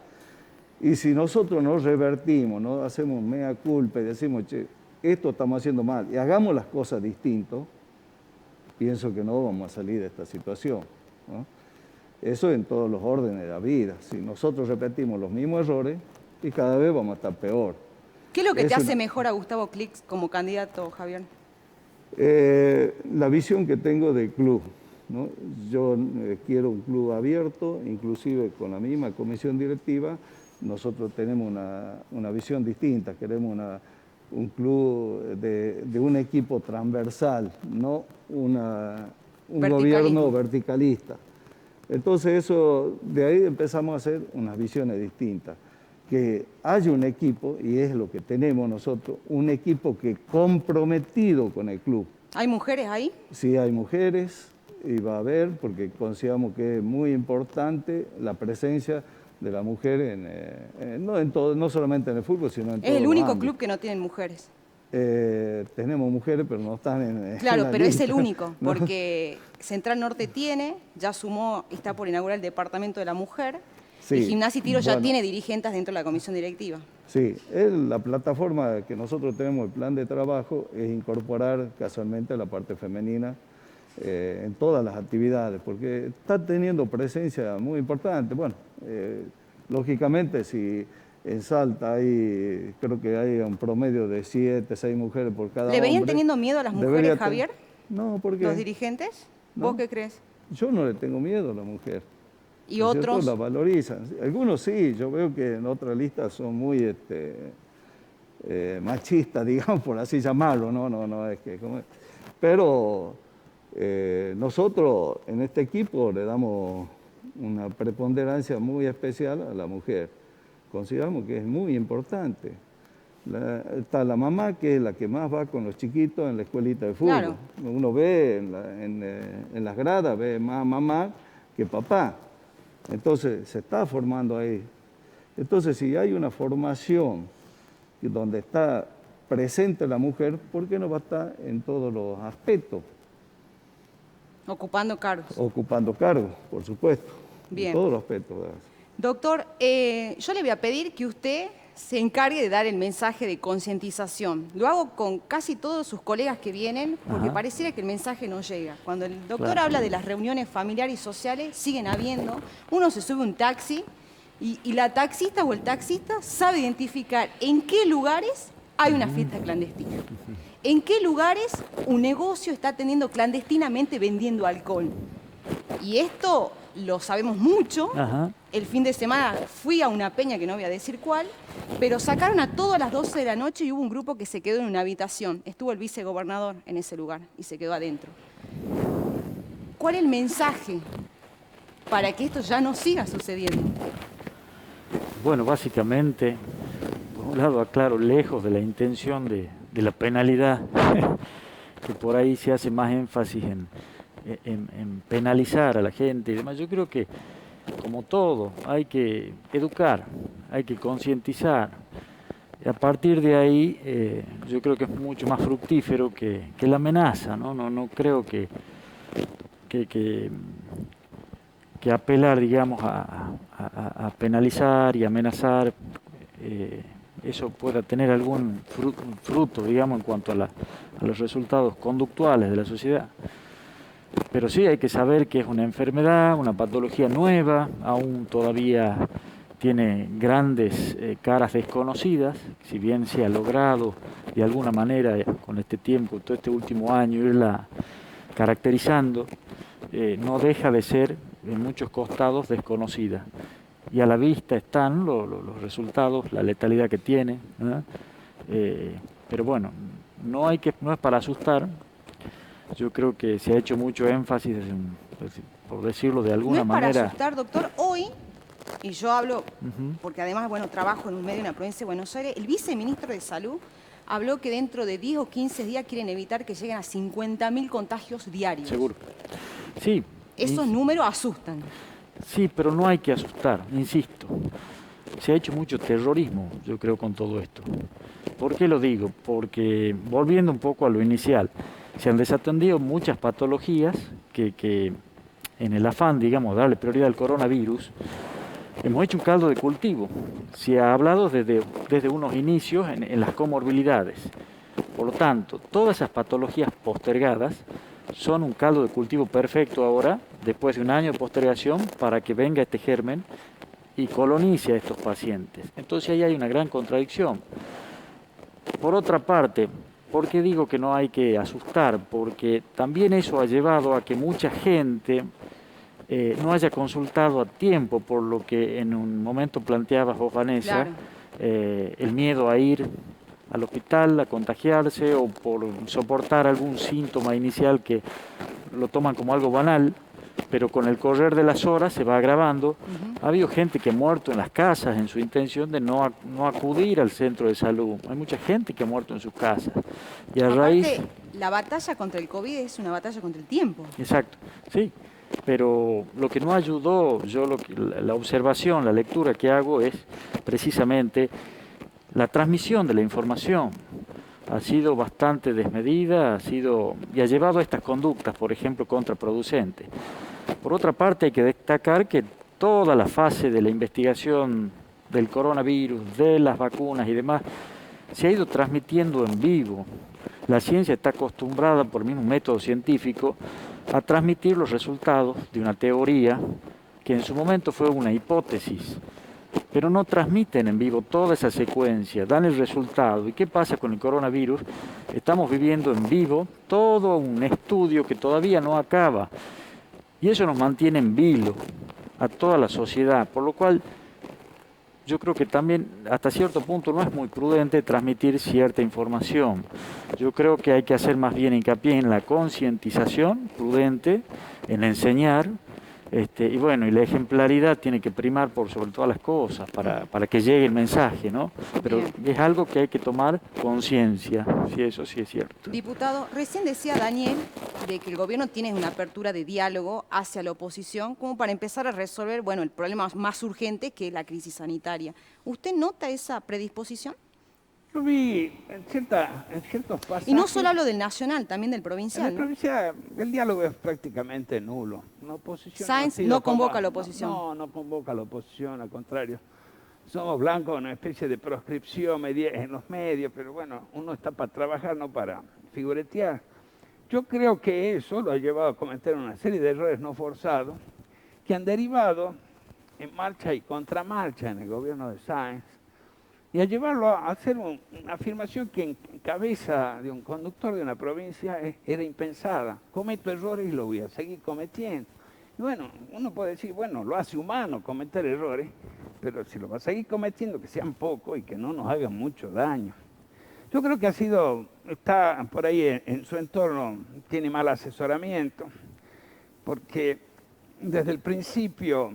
Y si nosotros nos revertimos, no hacemos mea culpa y decimos, che, esto estamos haciendo mal, y hagamos las cosas distinto, pienso que no vamos a salir de esta situación, ¿no? Eso en todos los órdenes de la vida. Si nosotros repetimos los mismos errores, y cada vez vamos a estar peor. ¿Qué es lo que te hace mejor a Gustavo Clics como candidato, Javier? La visión que tengo del club, ¿no? Yo quiero un club abierto, inclusive con la misma comisión directiva. Nosotros tenemos una visión distinta, queremos un club de un equipo transversal, no un gobierno verticalista. Entonces de ahí empezamos a hacer unas visiones distintas. Que haya un equipo, y es lo que tenemos nosotros, un equipo que comprometido con el club. ¿Hay mujeres ahí? Sí, hay mujeres, y va a haber, porque consideramos que es muy importante la presencia de la mujer no solamente en el fútbol, sino en todo. Es el único club que no tiene mujeres. tenemos mujeres, pero no están en Claro, la pero lista. es el único, ¿No? porque Central Norte tiene, ya sumó, está por inaugurar el Departamento de la Mujer, Sí, y Gimnasia y Tiro ya bueno. tiene dirigentes dentro de la comisión directiva. Sí, la plataforma que nosotros tenemos, el plan de trabajo, es incorporar casualmente la parte femenina en todas las actividades, porque está teniendo presencia muy importante. Bueno, lógicamente, si en Salta creo que hay un promedio de 7, 6 mujeres por cada hombre. ¿Le venían teniendo miedo a las mujeres, Javier? No, ¿por qué? ¿Los dirigentes? No. ¿Vos qué crees? Yo no le tengo miedo a la mujer. ¿Y ¿No es cierto? otros? La valorizan. Algunos sí, yo veo que en otras listas son muy machistas, digamos, por así llamarlo, no es que... Pero nosotros en este equipo le damos una preponderancia muy especial a la mujer. Consideramos que es muy importante. Está la mamá, que es la que más va con los chiquitos en la escuelita de fútbol. Claro. Uno ve en las gradas, ve más mamá que papá. Entonces, se está formando ahí. Entonces, si hay una formación donde está presente la mujer, ¿por qué no va a estar en todos los aspectos? Ocupando cargos. Ocupando cargos, por supuesto. Bien. En todos los aspectos. Doctor, yo le voy a pedir que usted se encargue de dar el mensaje de concientización. Lo hago con casi todos sus colegas que vienen, porque pareciera que el mensaje no llega. Cuando el doctor habla de las reuniones familiares y sociales, siguen habiendo. Uno se sube a un taxi y la taxista o el taxista sabe identificar en qué lugares hay una fiesta clandestina. ¿En qué lugares un negocio está atendiendo clandestinamente vendiendo alcohol? Y esto lo sabemos mucho. El fin de semana fui a una peña que no voy a decir cuál, pero sacaron a todos a las 12 de la noche y hubo un grupo que se quedó en una habitación. Estuvo el vicegobernador en ese lugar y se quedó adentro. ¿Cuál es el mensaje para que esto ya no siga sucediendo? Bueno, básicamente, por un lado, aclaro, lejos de la intención de la penalidad, que por ahí se hace más énfasis en penalizar a la gente y demás. Yo creo que, como todo, hay que educar, hay que concientizar. Y a partir de ahí, yo creo que es mucho más fructífero que la amenaza, ¿no? No creo que apelar, digamos, a penalizar y amenazar, eso pueda tener algún fruto, digamos, en cuanto a los resultados conductuales de la sociedad. Pero sí hay que saber que es una enfermedad, una patología nueva, aún todavía tiene grandes caras desconocidas, si bien se ha logrado de alguna manera con este tiempo, todo este último año, irla caracterizando, no deja de ser en muchos costados desconocida. Y a la vista están los resultados, la letalidad que tiene, ¿no? Pero bueno, no es para asustar. Yo creo que se ha hecho mucho énfasis, por decirlo de alguna manera. No es para asustar, doctor. Hoy, y yo hablo, porque además, bueno, trabajo en un medio en la provincia de Buenos Aires, el viceministro de Salud habló que dentro de 10 o 15 días quieren evitar que lleguen a 50.000 contagios diarios. Seguro. Sí. Esos números asustan. Sí, pero no hay que asustar, insisto. Se ha hecho mucho terrorismo, yo creo, con todo esto. ¿Por qué lo digo? Porque, volviendo un poco a lo inicial, se han desatendido muchas patologías que en el afán, digamos, de darle prioridad al coronavirus, hemos hecho un caldo de cultivo. Se ha hablado desde unos inicios en las comorbilidades. Por lo tanto, todas esas patologías postergadas son un caldo de cultivo perfecto ahora, después de un año de postergación, para que venga este germen y colonice a estos pacientes. Entonces ahí hay una gran contradicción. Por otra parte, ¿por qué digo que no hay que asustar? Porque también eso ha llevado a que mucha gente no haya consultado a tiempo, por lo que en un momento planteabas vos, Vanessa, el miedo a ir al hospital, a contagiarse o por soportar algún síntoma inicial que lo toman como algo banal, pero con el correr de las horas se va agravando. Ha habido gente que ha muerto en las casas en su intención de no acudir al centro de salud. Hay mucha gente que ha muerto en sus casas. Y a raíz... la batalla contra el COVID es una batalla contra el tiempo. Exacto, sí. Pero lo que no ayudó, la observación, la lectura que hago es precisamente la transmisión de la información. ha sido bastante desmedida, y ha llevado a estas conductas, por ejemplo, contraproducentes. Por otra parte, hay que destacar que toda la fase de la investigación del coronavirus, de las vacunas y demás, se ha ido transmitiendo en vivo. La ciencia está acostumbrada, por el mismo método científico, a transmitir los resultados de una teoría que en su momento fue una hipótesis, pero no transmiten en vivo toda esa secuencia, dan el resultado. ¿Y qué pasa con el coronavirus? Estamos viviendo en vivo todo un estudio que todavía no acaba, y eso nos mantiene en vilo a toda la sociedad, por lo cual yo creo que también hasta cierto punto no es muy prudente transmitir cierta información. Yo creo que hay que hacer más bien hincapié en la concientización prudente, en enseñar, y bueno, y la ejemplaridad tiene que primar por sobre todas las cosas para que llegue el mensaje, ¿no? Pero es algo que hay que tomar conciencia, si eso sí es cierto. Diputado, recién decía Daniel de que el gobierno tiene una apertura de diálogo hacia la oposición como para empezar a resolver, bueno, el problema más urgente que es la crisis sanitaria. ¿Usted nota esa predisposición? Lo vi en ciertos pasajes. Y no solo hablo del nacional, también del provincial. En la provincia el diálogo es prácticamente nulo. La oposición Sáenz no convoca a la oposición. No convoca a la oposición, al contrario. Somos blancos de una especie de proscripción en los medios, pero bueno, uno está para trabajar, no para figuretear. Yo creo que eso lo ha llevado a cometer una serie de errores no forzados que han derivado en marcha y contramarcha en el gobierno de Sáenz, y a llevarlo a hacer una afirmación que en cabeza de un conductor de una provincia era impensada. Cometo errores y lo voy a seguir cometiendo. Y bueno, uno puede decir, bueno, lo hace humano cometer errores, pero si lo va a seguir cometiendo, que sean pocos y que no nos hagan mucho daño. Yo creo que está por ahí en su entorno, tiene mal asesoramiento, porque desde el principio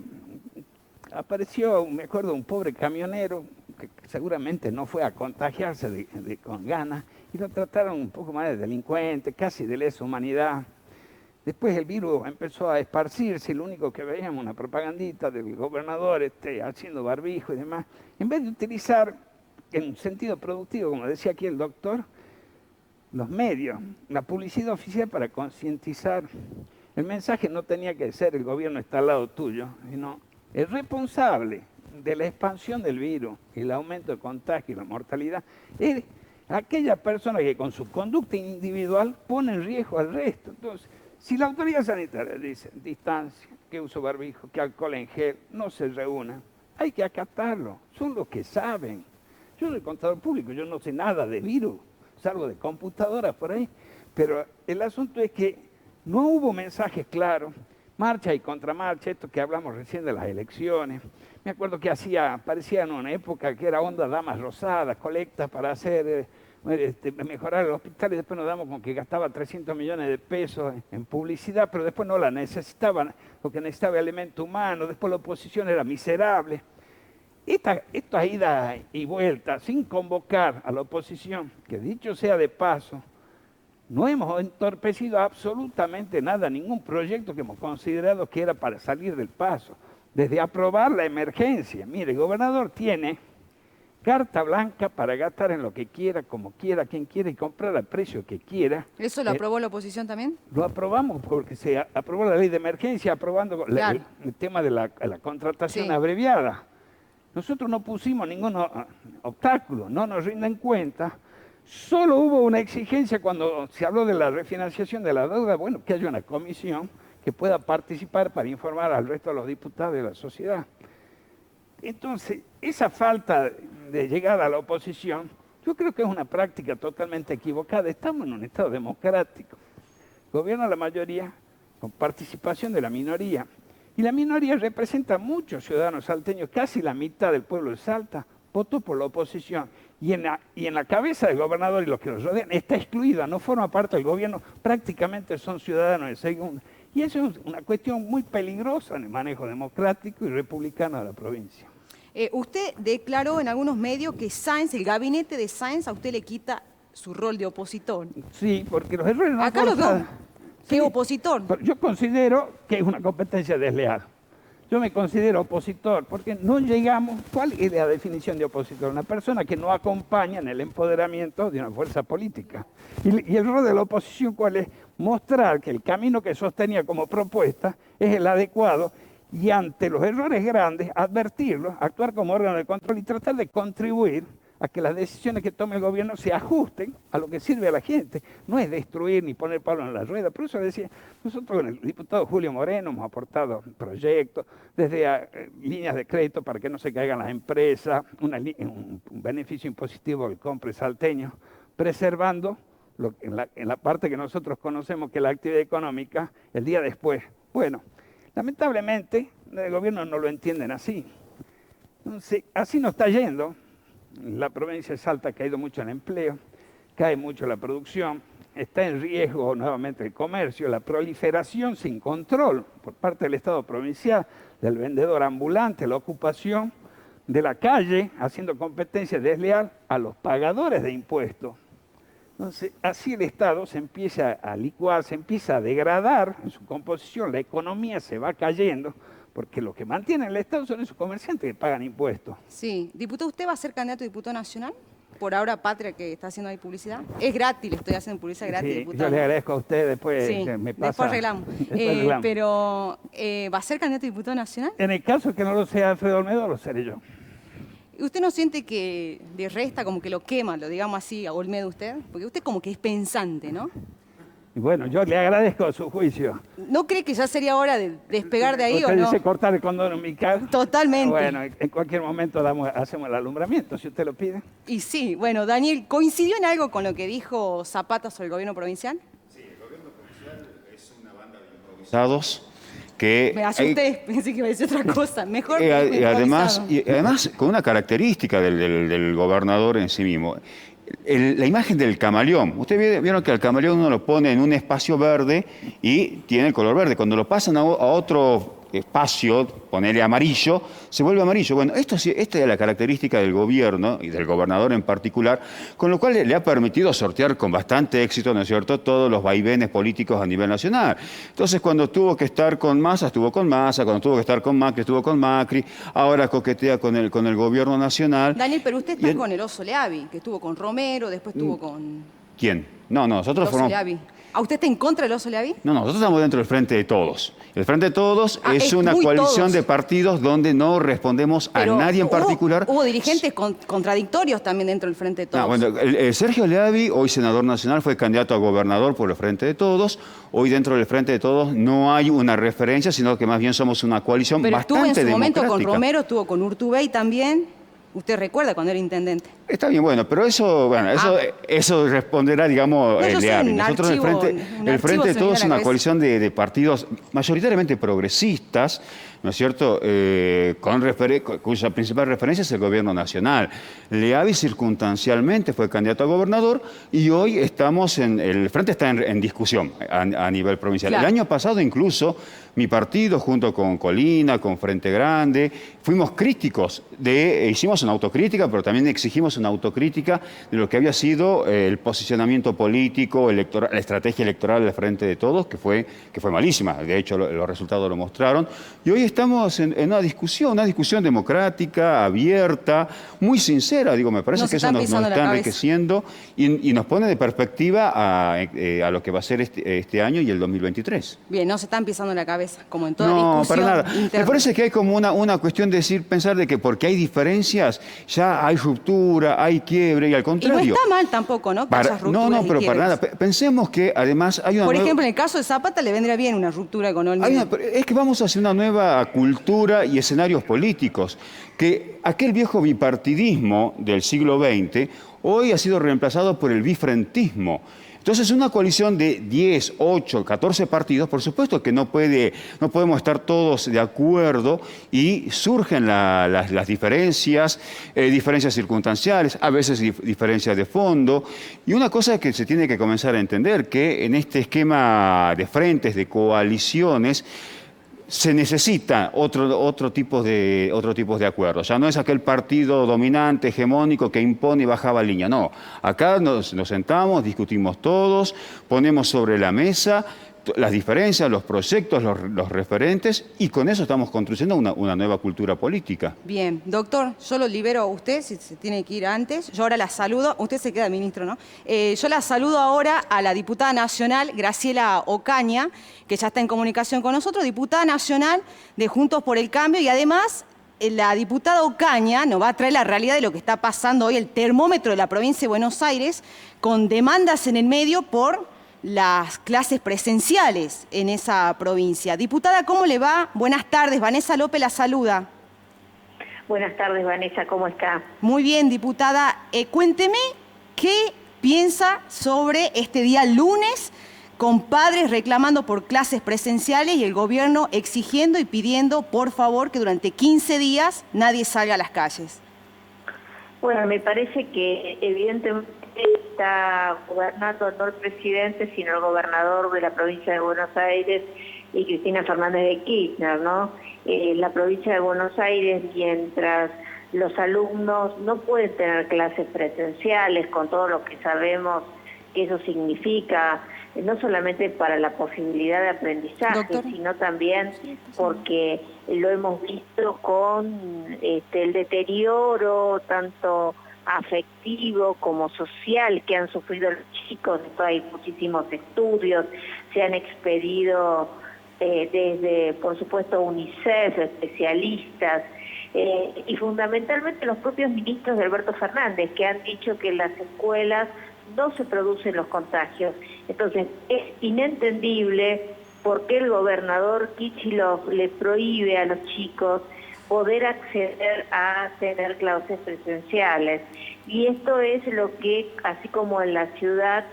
apareció, me acuerdo, un pobre camionero que seguramente no fue a contagiarse con ganas, y lo trataron un poco más de delincuente, casi de lesa humanidad. Después el virus empezó a esparcirse, y lo único que veíamos una propagandita del gobernador haciendo barbijo y demás. En vez de utilizar en un sentido productivo, como decía aquí el doctor, los medios, la publicidad oficial para concientizar. El mensaje no tenía que ser el gobierno está al lado tuyo, sino el responsable de la expansión del virus y el aumento de contagio y la mortalidad es aquella persona que con su conducta individual pone en riesgo al resto. Entonces, si la autoridad sanitaria dice distancia, que uso barbijo, que alcohol en gel, no se reúnan, hay que acatarlo. Son los que saben. Yo soy contador público, yo no sé nada de virus, salvo de computadoras por ahí. Pero el asunto es que no hubo mensajes claros, marcha y contramarcha, esto que hablamos recién de las elecciones. Me acuerdo que parecía en una época que era onda damas rosadas, colectas para hacer mejorar el hospital, y después nos damos con que gastaba 300 millones de pesos en publicidad, pero después no la necesitaban, porque necesitaba elemento humano, después la oposición era miserable. Estas idas y vueltas, sin convocar a la oposición, que dicho sea de paso, no hemos entorpecido absolutamente nada, ningún proyecto que hemos considerado que era para salir del paso. Desde aprobar la emergencia. Mire, el gobernador tiene carta blanca para gastar en lo que quiera, como quiera, quien quiera, y comprar al precio que quiera. ¿Eso lo aprobó la oposición también? Lo aprobamos porque se aprobó la ley de emergencia, aprobando el tema de la contratación abreviada. Nosotros no pusimos ningún obstáculo, no nos rinden cuenta. Solo hubo una exigencia cuando se habló de la refinanciación de la deuda, bueno, que haya una comisión que pueda participar para informar al resto de los diputados de la sociedad. Entonces, esa falta de llegada a la oposición, yo creo que es una práctica totalmente equivocada. Estamos en un Estado democrático. Gobierna la mayoría con participación de la minoría. Y la minoría representa a muchos ciudadanos salteños, casi la mitad del pueblo de Salta votó por la oposición. Y en la cabeza del gobernador y los que lo rodean está excluida, no forma parte del gobierno, prácticamente son ciudadanos de segunda. Y eso es una cuestión muy peligrosa en el manejo democrático y republicano de la provincia. Usted declaró en algunos medios que Sáenz, el gabinete de Sáenz, a usted le quita su rol de opositor. Sí, porque los errores no acá lo veo. ¿Qué opositor? Yo considero que es una competencia desleal. Yo me considero opositor porque no llegamos. ¿Cuál es la definición de opositor? Una persona que no acompaña en el empoderamiento de una fuerza política. Y el rol de la oposición, ¿cuál es? Mostrar que el camino que sostenía como propuesta es el adecuado y ante los errores grandes, advertirlos, actuar como órgano de control y tratar de contribuir a que las decisiones que tome el gobierno se ajusten a lo que sirve a la gente. No es destruir ni poner palo en la rueda. Por eso decía, nosotros con el diputado Julio Moreno hemos aportado proyectos, desde líneas de crédito para que no se caigan las empresas, un beneficio impositivo del compre salteño, preservando en la parte que nosotros conocemos que es la actividad económica el día después. Bueno, lamentablemente el gobierno no lo entienden así. Entonces, así nos está yendo. La provincia de Salta ha caído mucho el empleo, cae mucho la producción, está en riesgo nuevamente el comercio, la proliferación sin control por parte del Estado provincial, del vendedor ambulante, la ocupación de la calle, haciendo competencia desleal a los pagadores de impuestos. Entonces, así el Estado se empieza a licuar, se empieza a degradar en su composición, la economía se va cayendo, porque lo que mantiene el Estado son esos comerciantes que pagan impuestos. Sí. Diputado, ¿usted va a ser candidato a diputado nacional? Por ahora Patria, que está haciendo ahí publicidad. Es gratis, le estoy haciendo publicidad gratis, Sí, diputado. yo le agradezco a usted, después Sí, que me pasa. después arreglamos. Después arreglamos. Pero, ¿va a ser candidato a diputado nacional? En el caso que no lo sea Alfredo Olmedo, lo seré yo. ¿Usted no siente que le resta, como que lo quema, lo digamos así, a Olmedo usted? Porque usted como que es pensante, ¿no? Bueno, yo le agradezco su juicio. ¿No cree que ya sería hora de despegar de ahí ¿Usted o no? dice cortar el condón umbilical? Totalmente. Bueno, en cualquier momento hacemos el alumbramiento, si usted lo pide. Y sí, bueno, Daniel, ¿coincidió en algo con lo que dijo Zapata sobre el gobierno provincial? Sí, el gobierno provincial es una banda de improvisados que... Me asusté, pensé que iba a decir otra cosa. Mejor y además, con una característica del gobernador en sí mismo. La imagen del camaleón. Ustedes vieron que al camaleón uno lo pone en un espacio verde y tiene el color verde. Cuando lo pasan a otro espacio, ponerle amarillo, se vuelve amarillo. Bueno, esta es la característica del gobierno y del gobernador en particular, con lo cual le ha permitido sortear con bastante éxito, ¿no es cierto?, todos los vaivenes políticos a nivel nacional. Entonces, cuando tuvo que estar con Massa, estuvo con Massa, cuando tuvo que estar con Macri, estuvo con Macri, ahora coquetea con el gobierno nacional. Daniel, pero usted está con el Oso Leavi, que estuvo con Romero, después estuvo con... ¿Quién? No, nosotros Oso Leavi. ¿A usted está en contra del Oso Leavi? No, nosotros estamos dentro del Frente de Todos. El Frente de Todos es una coalición de partidos donde no respondemos a nadie en particular. Hubo dirigentes contradictorios también dentro del Frente de Todos. Bueno, Sergio Leavi, hoy senador nacional, fue candidato a gobernador por el Frente de Todos. Hoy dentro del Frente de Todos no hay una referencia, sino que más bien somos una coalición bastante democrática. Pero estuvo en su momento con Romero, estuvo con Urtubey también. ¿Usted recuerda cuando era intendente? Está bien, bueno, pero eso responderá, digamos, Leavi. Nosotros el Frente de Todos es una coalición de partidos mayoritariamente progresistas, ¿no es cierto?, cuya principal referencia es el gobierno nacional. Leavi circunstancialmente fue candidato a gobernador y hoy el Frente está en discusión a nivel provincial. Claro. El año pasado incluso mi partido, junto con Colina, con Frente Grande, fuimos críticos, hicimos una autocrítica, pero también exigimos una autocrítica de lo que había sido el posicionamiento político, la estrategia electoral del Frente de Todos, que fue malísima. De hecho, los resultados lo mostraron. Y hoy estamos en una discusión democrática, abierta, muy sincera. Me parece que eso nos está enriqueciendo y nos pone de perspectiva a lo que va a ser este año y el 2023. Bien, no se están pisando la cabeza, como en toda discusión. No, para nada. Me parece que hay como una cuestión de pensar de que porque hay diferencias, ya hay ruptura, hay quiebre, y al contrario. Y no está mal tampoco, ¿no? No, pero para nada. Pensemos que además hay una Por ejemplo, en el caso de Zapata le vendría bien una ruptura con Olmedo. Es que vamos hacia una nueva cultura y escenarios políticos, que aquel viejo bipartidismo del siglo XX hoy ha sido reemplazado por el bifrentismo. Entonces, una coalición de 10, 8, 14 partidos, por supuesto que no podemos estar todos de acuerdo y surgen las diferencias circunstanciales, a veces diferencias de fondo. Y una cosa que se tiene que comenzar a entender, que en este esquema de frentes, de coaliciones, se necesita otro tipo de acuerdos. Ya no es aquel partido dominante, hegemónico, que impone y bajaba línea. No, acá nos sentamos, discutimos todos, ponemos sobre la mesa las diferencias, los proyectos, los referentes, y con eso estamos construyendo una nueva cultura política. Bien, doctor, yo lo libero a usted, si se tiene que ir antes. Yo ahora la saludo, usted se queda ministro, ¿no? Yo la saludo ahora a la diputada nacional, Graciela Ocaña, que ya está en comunicación con nosotros, diputada nacional de Juntos por el Cambio, y además la diputada Ocaña nos va a traer la realidad de lo que está pasando hoy, el termómetro de la provincia de Buenos Aires, con demandas en el medio por las clases presenciales en esa provincia. Diputada, ¿cómo le va? Buenas tardes, Vanessa López la saluda. Buenas tardes, Vanessa, ¿cómo está? Muy bien, diputada. Cuénteme qué piensa sobre este día lunes, con padres reclamando por clases presenciales y el gobierno exigiendo y pidiendo, por favor, que durante 15 días nadie salga a las calles. Bueno, me parece que evidentemente está gobernando no el presidente, sino el gobernador de la provincia de Buenos Aires y Cristina Fernández de Kirchner, ¿no? La provincia de Buenos Aires, mientras los alumnos no pueden tener clases presenciales, con todo lo que sabemos que eso significa, no solamente para la posibilidad de aprendizaje, sino también porque lo hemos visto con el deterioro tanto afectivo como social que han sufrido los chicos. Esto hay muchísimos estudios, se han expedido desde, por supuesto, UNICEF, especialistas, y fundamentalmente los propios ministros de Alberto Fernández, que han dicho que en las escuelas no se producen los contagios. Entonces, es inentendible por qué el gobernador Kicillof le prohíbe a los chicos poder acceder a tener clases presenciales. Y esto es lo que, así como en la ciudad,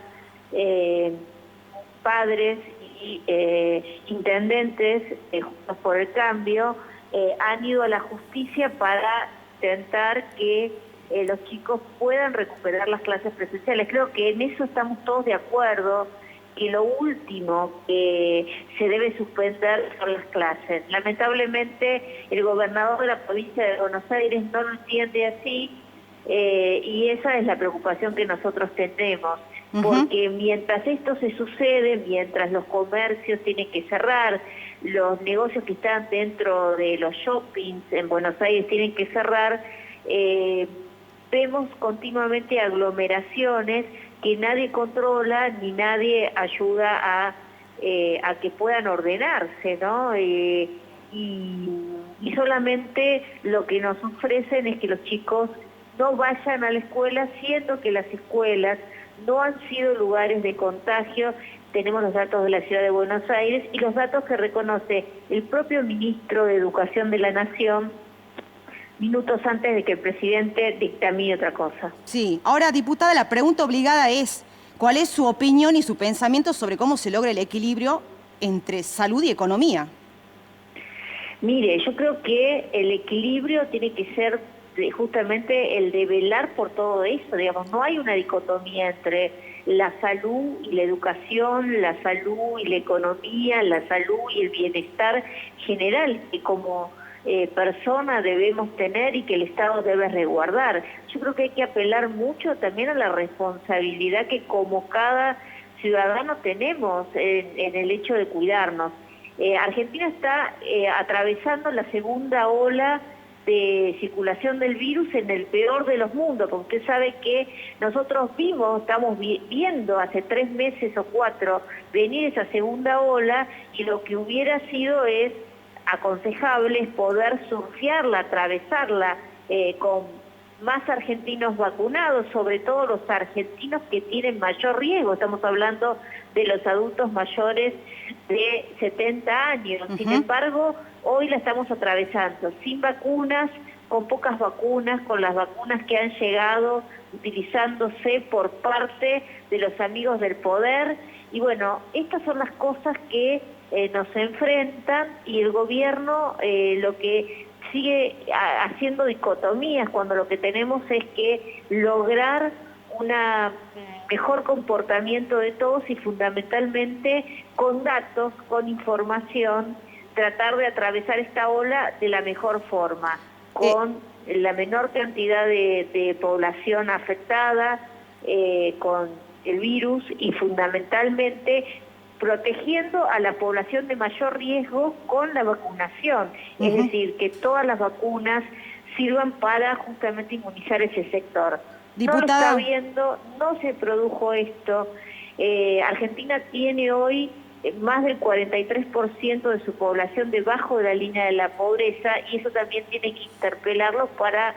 padres y intendentes Juntos por el Cambio han ido a la justicia para intentar que los chicos puedan recuperar las clases presenciales. Creo que en eso estamos todos de acuerdo, que lo último que se debe suspender son las clases. Lamentablemente el gobernador de la provincia de Buenos Aires no lo entiende así, y esa es la preocupación que nosotros tenemos, porque mientras esto se sucede, mientras los comercios tienen que cerrar, los negocios que están dentro de los shoppings en Buenos Aires tienen que cerrar, vemos continuamente aglomeraciones que nadie controla ni nadie ayuda a que puedan ordenarse, ¿no? Y solamente lo que nos ofrecen es que los chicos no vayan a la escuela, siendo que las escuelas no han sido lugares de contagio. Tenemos los datos de la Ciudad de Buenos Aires y los datos que reconoce el propio ministro de Educación de la Nación minutos antes de que el presidente dictamine otra cosa. Sí. Ahora, diputada, la pregunta obligada es, ¿cuál es su opinión y su pensamiento sobre cómo se logra el equilibrio entre salud y economía? Mire, yo creo que el equilibrio tiene que ser justamente el de velar por todo eso, digamos, no hay una dicotomía entre la salud y la educación, la salud y la economía, la salud y el bienestar general, que como persona debemos tener y que el Estado debe resguardar. Yo creo que hay que apelar mucho también a la responsabilidad que como cada ciudadano tenemos en el hecho de cuidarnos. Argentina está atravesando la segunda ola de circulación del virus en el peor de los mundos, porque usted sabe que nosotros estamos viendo hace 3 meses o 4 venir esa segunda ola, y lo que hubiera sido es aconsejable es poder surfearla, atravesarla con más argentinos vacunados, sobre todo los argentinos que tienen mayor riesgo. Estamos hablando de los adultos mayores de 70 años. Sin embargo, hoy la estamos atravesando sin vacunas, con pocas vacunas, con las vacunas que han llegado utilizándose por parte de los amigos del poder. Y bueno, estas son las cosas que nos enfrentan, y el gobierno lo que sigue haciendo dicotomías, cuando lo que tenemos es que lograr un mejor comportamiento de todos y fundamentalmente con datos, con información, tratar de atravesar esta ola de la mejor forma, con la menor cantidad de población afectada con el virus, y fundamentalmente protegiendo a la población de mayor riesgo con la vacunación. Es decir, que todas las vacunas sirvan para justamente inmunizar ese sector. Diputada. No lo está viendo, no se produjo esto. Argentina tiene hoy más del 43% de su población debajo de la línea de la pobreza, y eso también tiene que interpelarlo para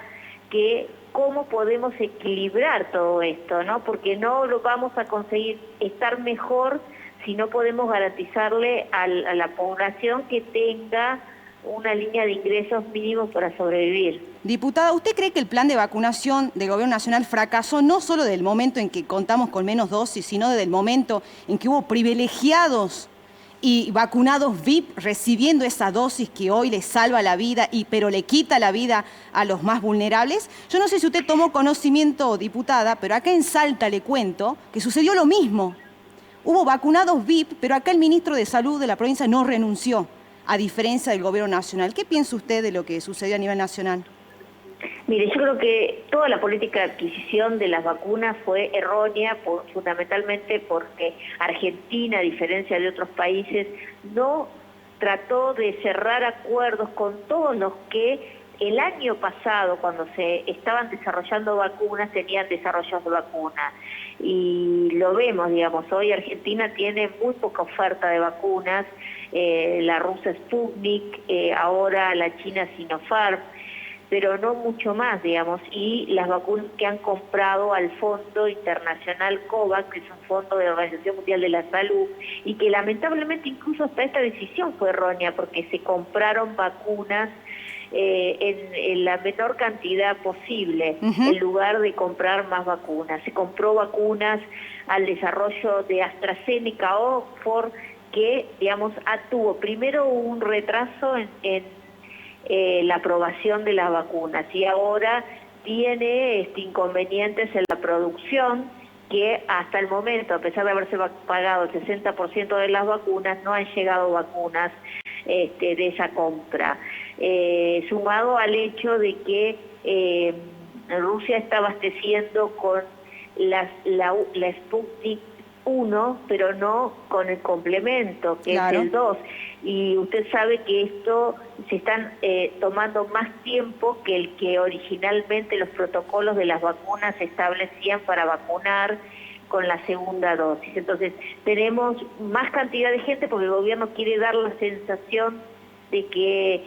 que cómo podemos equilibrar todo esto, ¿no? Porque no lo vamos a conseguir estar mejor si no podemos garantizarle a la población que tenga una línea de ingresos mínimos para sobrevivir. Diputada, ¿usted cree que el plan de vacunación del Gobierno Nacional fracasó no solo desde el momento en que contamos con menos dosis, sino desde el momento en que hubo privilegiados y vacunados VIP recibiendo esa dosis que hoy les salva la vida, pero le quita la vida a los más vulnerables? Yo no sé si usted tomó conocimiento, diputada, pero acá en Salta le cuento que sucedió lo mismo. Hubo vacunados VIP, pero acá el ministro de Salud de la provincia no renunció, a diferencia del Gobierno Nacional. ¿Qué piensa usted de lo que sucedió a nivel nacional? Mire, yo creo que toda la política de adquisición de las vacunas fue errónea, fundamentalmente porque Argentina, a diferencia de otros países, no trató de cerrar acuerdos con todos los que el año pasado, cuando se estaban desarrollando vacunas, tenían desarrollos de vacunas. Y lo vemos, digamos, hoy Argentina tiene muy poca oferta de vacunas, la rusa Sputnik, ahora la china Sinopharm, pero no mucho más, digamos, y las vacunas que han comprado al Fondo Internacional COVAX, que es un fondo de la Organización Mundial de la Salud, y que lamentablemente incluso hasta esta decisión fue errónea, porque se compraron vacunas en la menor cantidad posible, en lugar de comprar más vacunas. Se compró vacunas al desarrollo de AstraZeneca, Oxford, que, digamos, tuvo primero un retraso en la aprobación de las vacunas, y ahora tiene inconvenientes en la producción, que hasta el momento, a pesar de haberse pagado el 60% de las vacunas, no han llegado vacunas de esa compra. Sumado al hecho de que Rusia está abasteciendo con la Sputnik 1, pero no con el complemento, que es el 2. Y usted sabe que esto se están tomando más tiempo que el que originalmente los protocolos de las vacunas establecían para vacunar con la segunda dosis. Entonces, tenemos más cantidad de gente porque el gobierno quiere dar la sensación de que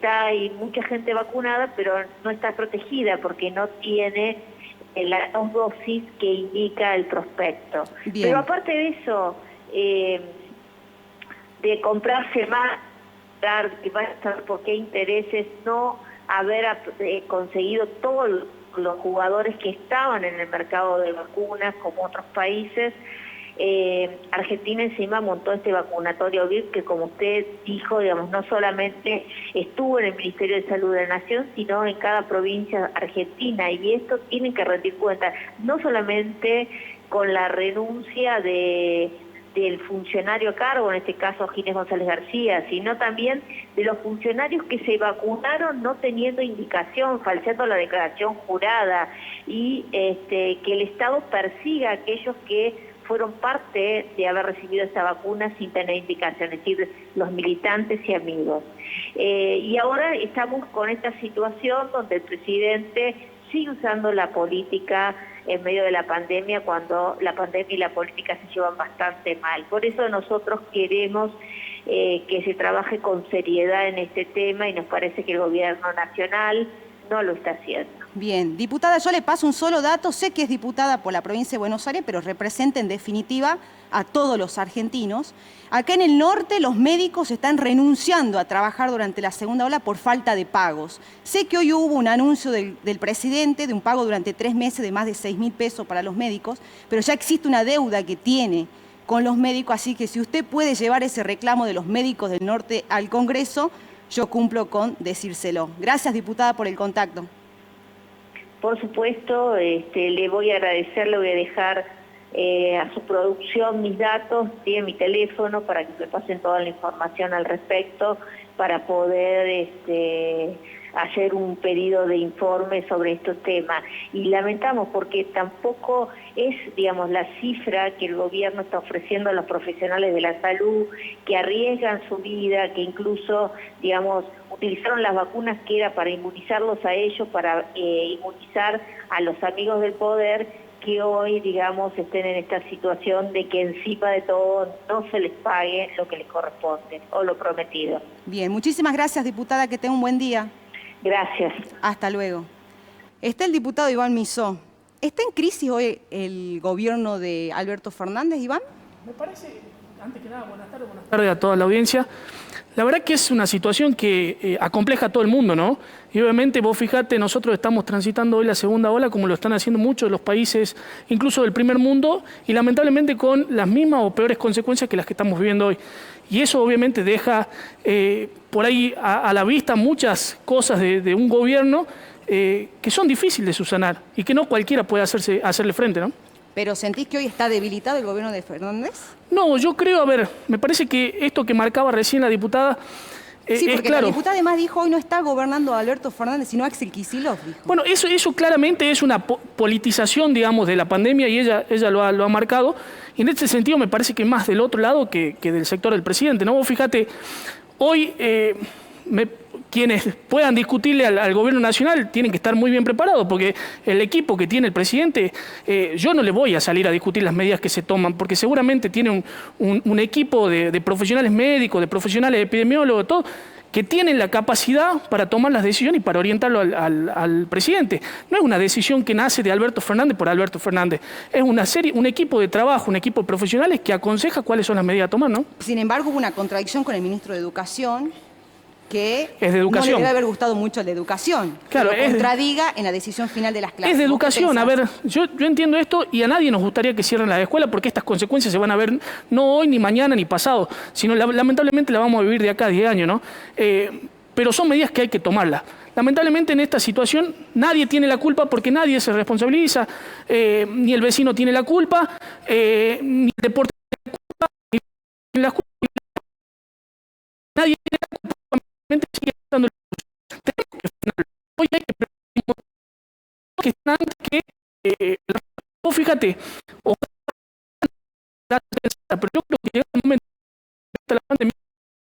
hay mucha gente vacunada, pero no está protegida porque no tiene las 2 dosis que indica el prospecto. Bien. Pero aparte de eso, de comprarse más, que va a saber por qué intereses, no haber conseguido todos los jugadores que estaban en el mercado de vacunas como otros países. Argentina encima montó este vacunatorio VIP que, como usted dijo, digamos, no solamente estuvo en el Ministerio de Salud de la Nación, sino en cada provincia argentina, y esto tienen que rendir cuenta, no solamente con la renuncia del funcionario a cargo, en este caso Ginés González García, sino también de los funcionarios que se vacunaron no teniendo indicación, falseando la declaración jurada, y que el Estado persiga a aquellos que fueron parte de haber recibido esta vacuna sin tener indicación, es decir, los militantes y amigos. Y ahora estamos con esta situación donde el presidente sigue usando la política en medio de la pandemia, cuando la pandemia y la política se llevan bastante mal. Por eso nosotros queremos que se trabaje con seriedad en este tema, y nos parece que el gobierno nacional no lo está haciendo. Bien, diputada, yo le paso un solo dato. Sé que es diputada por la provincia de Buenos Aires, pero representa en definitiva a todos los argentinos. Acá en el norte los médicos están renunciando a trabajar durante la segunda ola por falta de pagos. Sé que hoy hubo un anuncio del presidente de un pago durante 3 meses de más de 6.000 pesos para los médicos, pero ya existe una deuda que tiene con los médicos, así que si usted puede llevar ese reclamo de los médicos del norte al Congreso, yo cumplo con decírselo. Gracias, diputada, por el contacto. Por supuesto, le voy a agradecer, le voy a dejar a su producción mis datos, tiene mi teléfono para que me pasen toda la información al respecto, para poder hacer un pedido de informe sobre estos temas. Y lamentamos porque tampoco es, digamos, la cifra que el gobierno está ofreciendo a los profesionales de la salud, que arriesgan su vida, que incluso, digamos, utilizaron las vacunas que era para inmunizarlos a ellos, para inmunizar a los amigos del poder, que hoy, digamos, estén en esta situación de que encima de todo no se les pague lo que les corresponde o lo prometido. Bien, muchísimas gracias, diputada, que tenga un buen día. Gracias. Hasta luego. Está el diputado Iván Misó. ¿Está en crisis hoy el gobierno de Alberto Fernández, Iván? Me parece, antes que nada, buenas tardes a toda la audiencia. La verdad que es una situación que acompleja a todo el mundo, ¿no? Y obviamente, vos fijate, nosotros estamos transitando hoy la segunda ola, como lo están haciendo muchos de los países, incluso del primer mundo, y lamentablemente con las mismas o peores consecuencias que las que estamos viviendo hoy. Y eso obviamente deja por ahí a la vista muchas cosas de un gobierno que son difíciles de subsanar y que no cualquiera puede hacerle frente, ¿no? ¿Pero sentís que hoy está debilitado el gobierno de Fernández? No, yo creo, a ver, me parece que esto que marcaba recién la diputada sí, porque es claro. La diputada además dijo hoy no está gobernando Alberto Fernández, sino Axel Kicillof, dijo. Bueno, eso claramente es una politización, digamos, de la pandemia y ella lo ha marcado. Y en este sentido me parece que más del otro lado que del sector del presidente, ¿no? Vos fíjate, hoy quienes puedan discutirle al gobierno nacional tienen que estar muy bien preparados, porque el equipo que tiene el presidente, yo no le voy a salir a discutir las medidas que se toman, porque seguramente tiene un equipo de profesionales médicos, de profesionales epidemiólogos, todo, que tienen la capacidad para tomar las decisiones y para orientarlo al presidente. No es una decisión que nace de Alberto Fernández por Alberto Fernández, es un equipo de trabajo, un equipo de profesionales que aconseja cuáles son las medidas a tomar, ¿no? Sin embargo, hubo una contradicción con el ministro de Educación, que es de educación. No le debe haber gustado mucho la educación. Claro, que lo contradiga en la decisión final de las clases. Es de educación. A ver, yo entiendo esto y a nadie nos gustaría que cierren la escuela porque estas consecuencias se van a ver no hoy, ni mañana, ni pasado, sino lamentablemente la vamos a vivir de acá a 10 años, ¿no? Pero son medidas que hay que tomarlas. Lamentablemente en esta situación nadie tiene la culpa porque nadie se responsabiliza, ni el vecino tiene la culpa, ni el deporte tiene la culpa, ni la culpa. Nadie tiene la culpa. Sigue estando tenemos que frenar. Hoy hay que están antes que vos fíjate, pero yo creo que llega el momento de la pandemia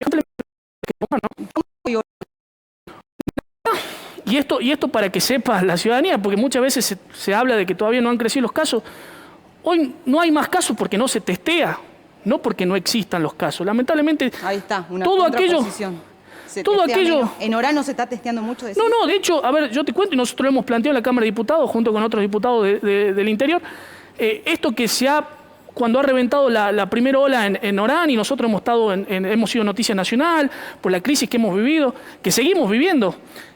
que tomar, ¿no? Y esto para que sepa la ciudadanía, porque muchas veces se habla de que todavía no han crecido los casos. Hoy no hay más casos porque no se testea, no porque no existan los casos. Lamentablemente, ahí está, una todo aquello. Todo aquello. En Orán no se está testeando mucho. No, de hecho, a ver, yo te cuento, y nosotros lo hemos planteado en la Cámara de Diputados, junto con otros diputados del interior, esto que cuando ha reventado la primera ola en Orán, y nosotros hemos sido noticia nacional por la crisis que hemos vivido, que seguimos viviendo,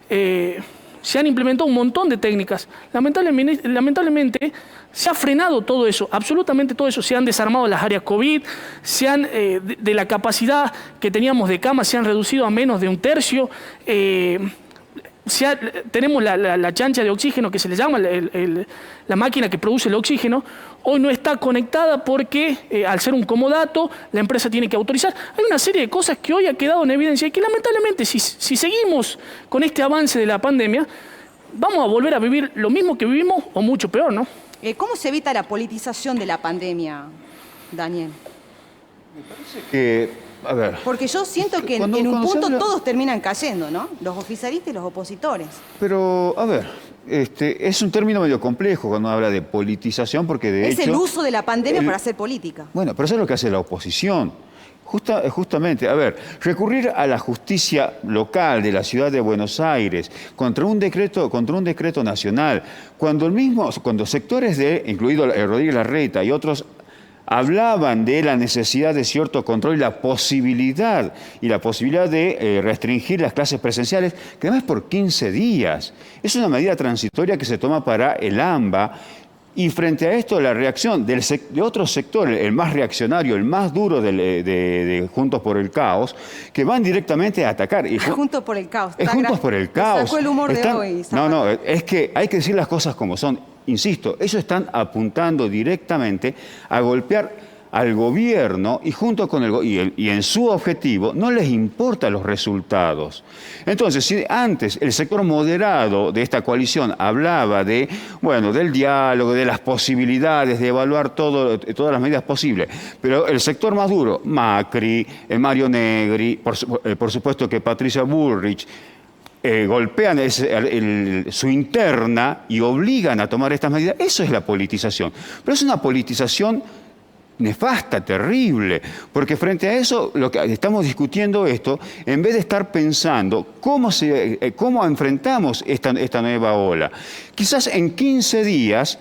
se han implementado un montón de técnicas. Lamentablemente se ha frenado todo eso, absolutamente todo eso. Se han desarmado las áreas COVID, de la capacidad que teníamos de camas se han reducido a menos de un tercio. Tenemos la chancha de oxígeno que se le llama, la máquina que produce el oxígeno. Hoy no está conectada porque al ser un comodato la empresa tiene que autorizar. Hay una serie de cosas que hoy ha quedado en evidencia y que lamentablemente si seguimos con este avance de la pandemia vamos a volver a vivir lo mismo que vivimos o mucho peor, ¿no? ¿Cómo se evita la politización de la pandemia, Daniel? Me parece que, a ver... Porque yo siento que en un punto todos terminan cayendo, ¿no? Los oficialistas y los opositores. Pero, a ver, es un término medio complejo cuando habla de politización, porque de hecho... Es el uso de la pandemia para hacer política. Bueno, pero eso es lo que hace la oposición. Justamente, a ver, recurrir a la justicia local de la ciudad de Buenos Aires contra un decreto nacional, cuando sectores incluido Rodríguez Larreta y otros, hablaban de la necesidad de cierto control y la posibilidad de restringir las clases presenciales, que además por 15 días. Es una medida transitoria que se toma para el AMBA. Y frente a esto, la reacción de otro sector, el más reaccionario, el más duro de Juntos por el Caos, que van directamente a atacar. Juntos por el Caos. Juntos por el Caos. Sacó el humor de hoy. No, es que hay que decir las cosas como son. Insisto, ellos están apuntando directamente a golpear al gobierno y junto con y en su objetivo no les importan los resultados. Entonces, si antes el sector moderado de esta coalición hablaba de, bueno, del diálogo, de las posibilidades, de evaluar todas las medidas posibles, pero el sector más duro, Macri, Mario Negri, por supuesto que Patricia Bullrich, golpean su interna y obligan a tomar estas medidas, eso es la politización. Pero es una politización nefasta, terrible, porque frente a eso, lo que estamos discutiendo esto, en vez de estar pensando cómo enfrentamos esta nueva ola. Quizás en 15 días...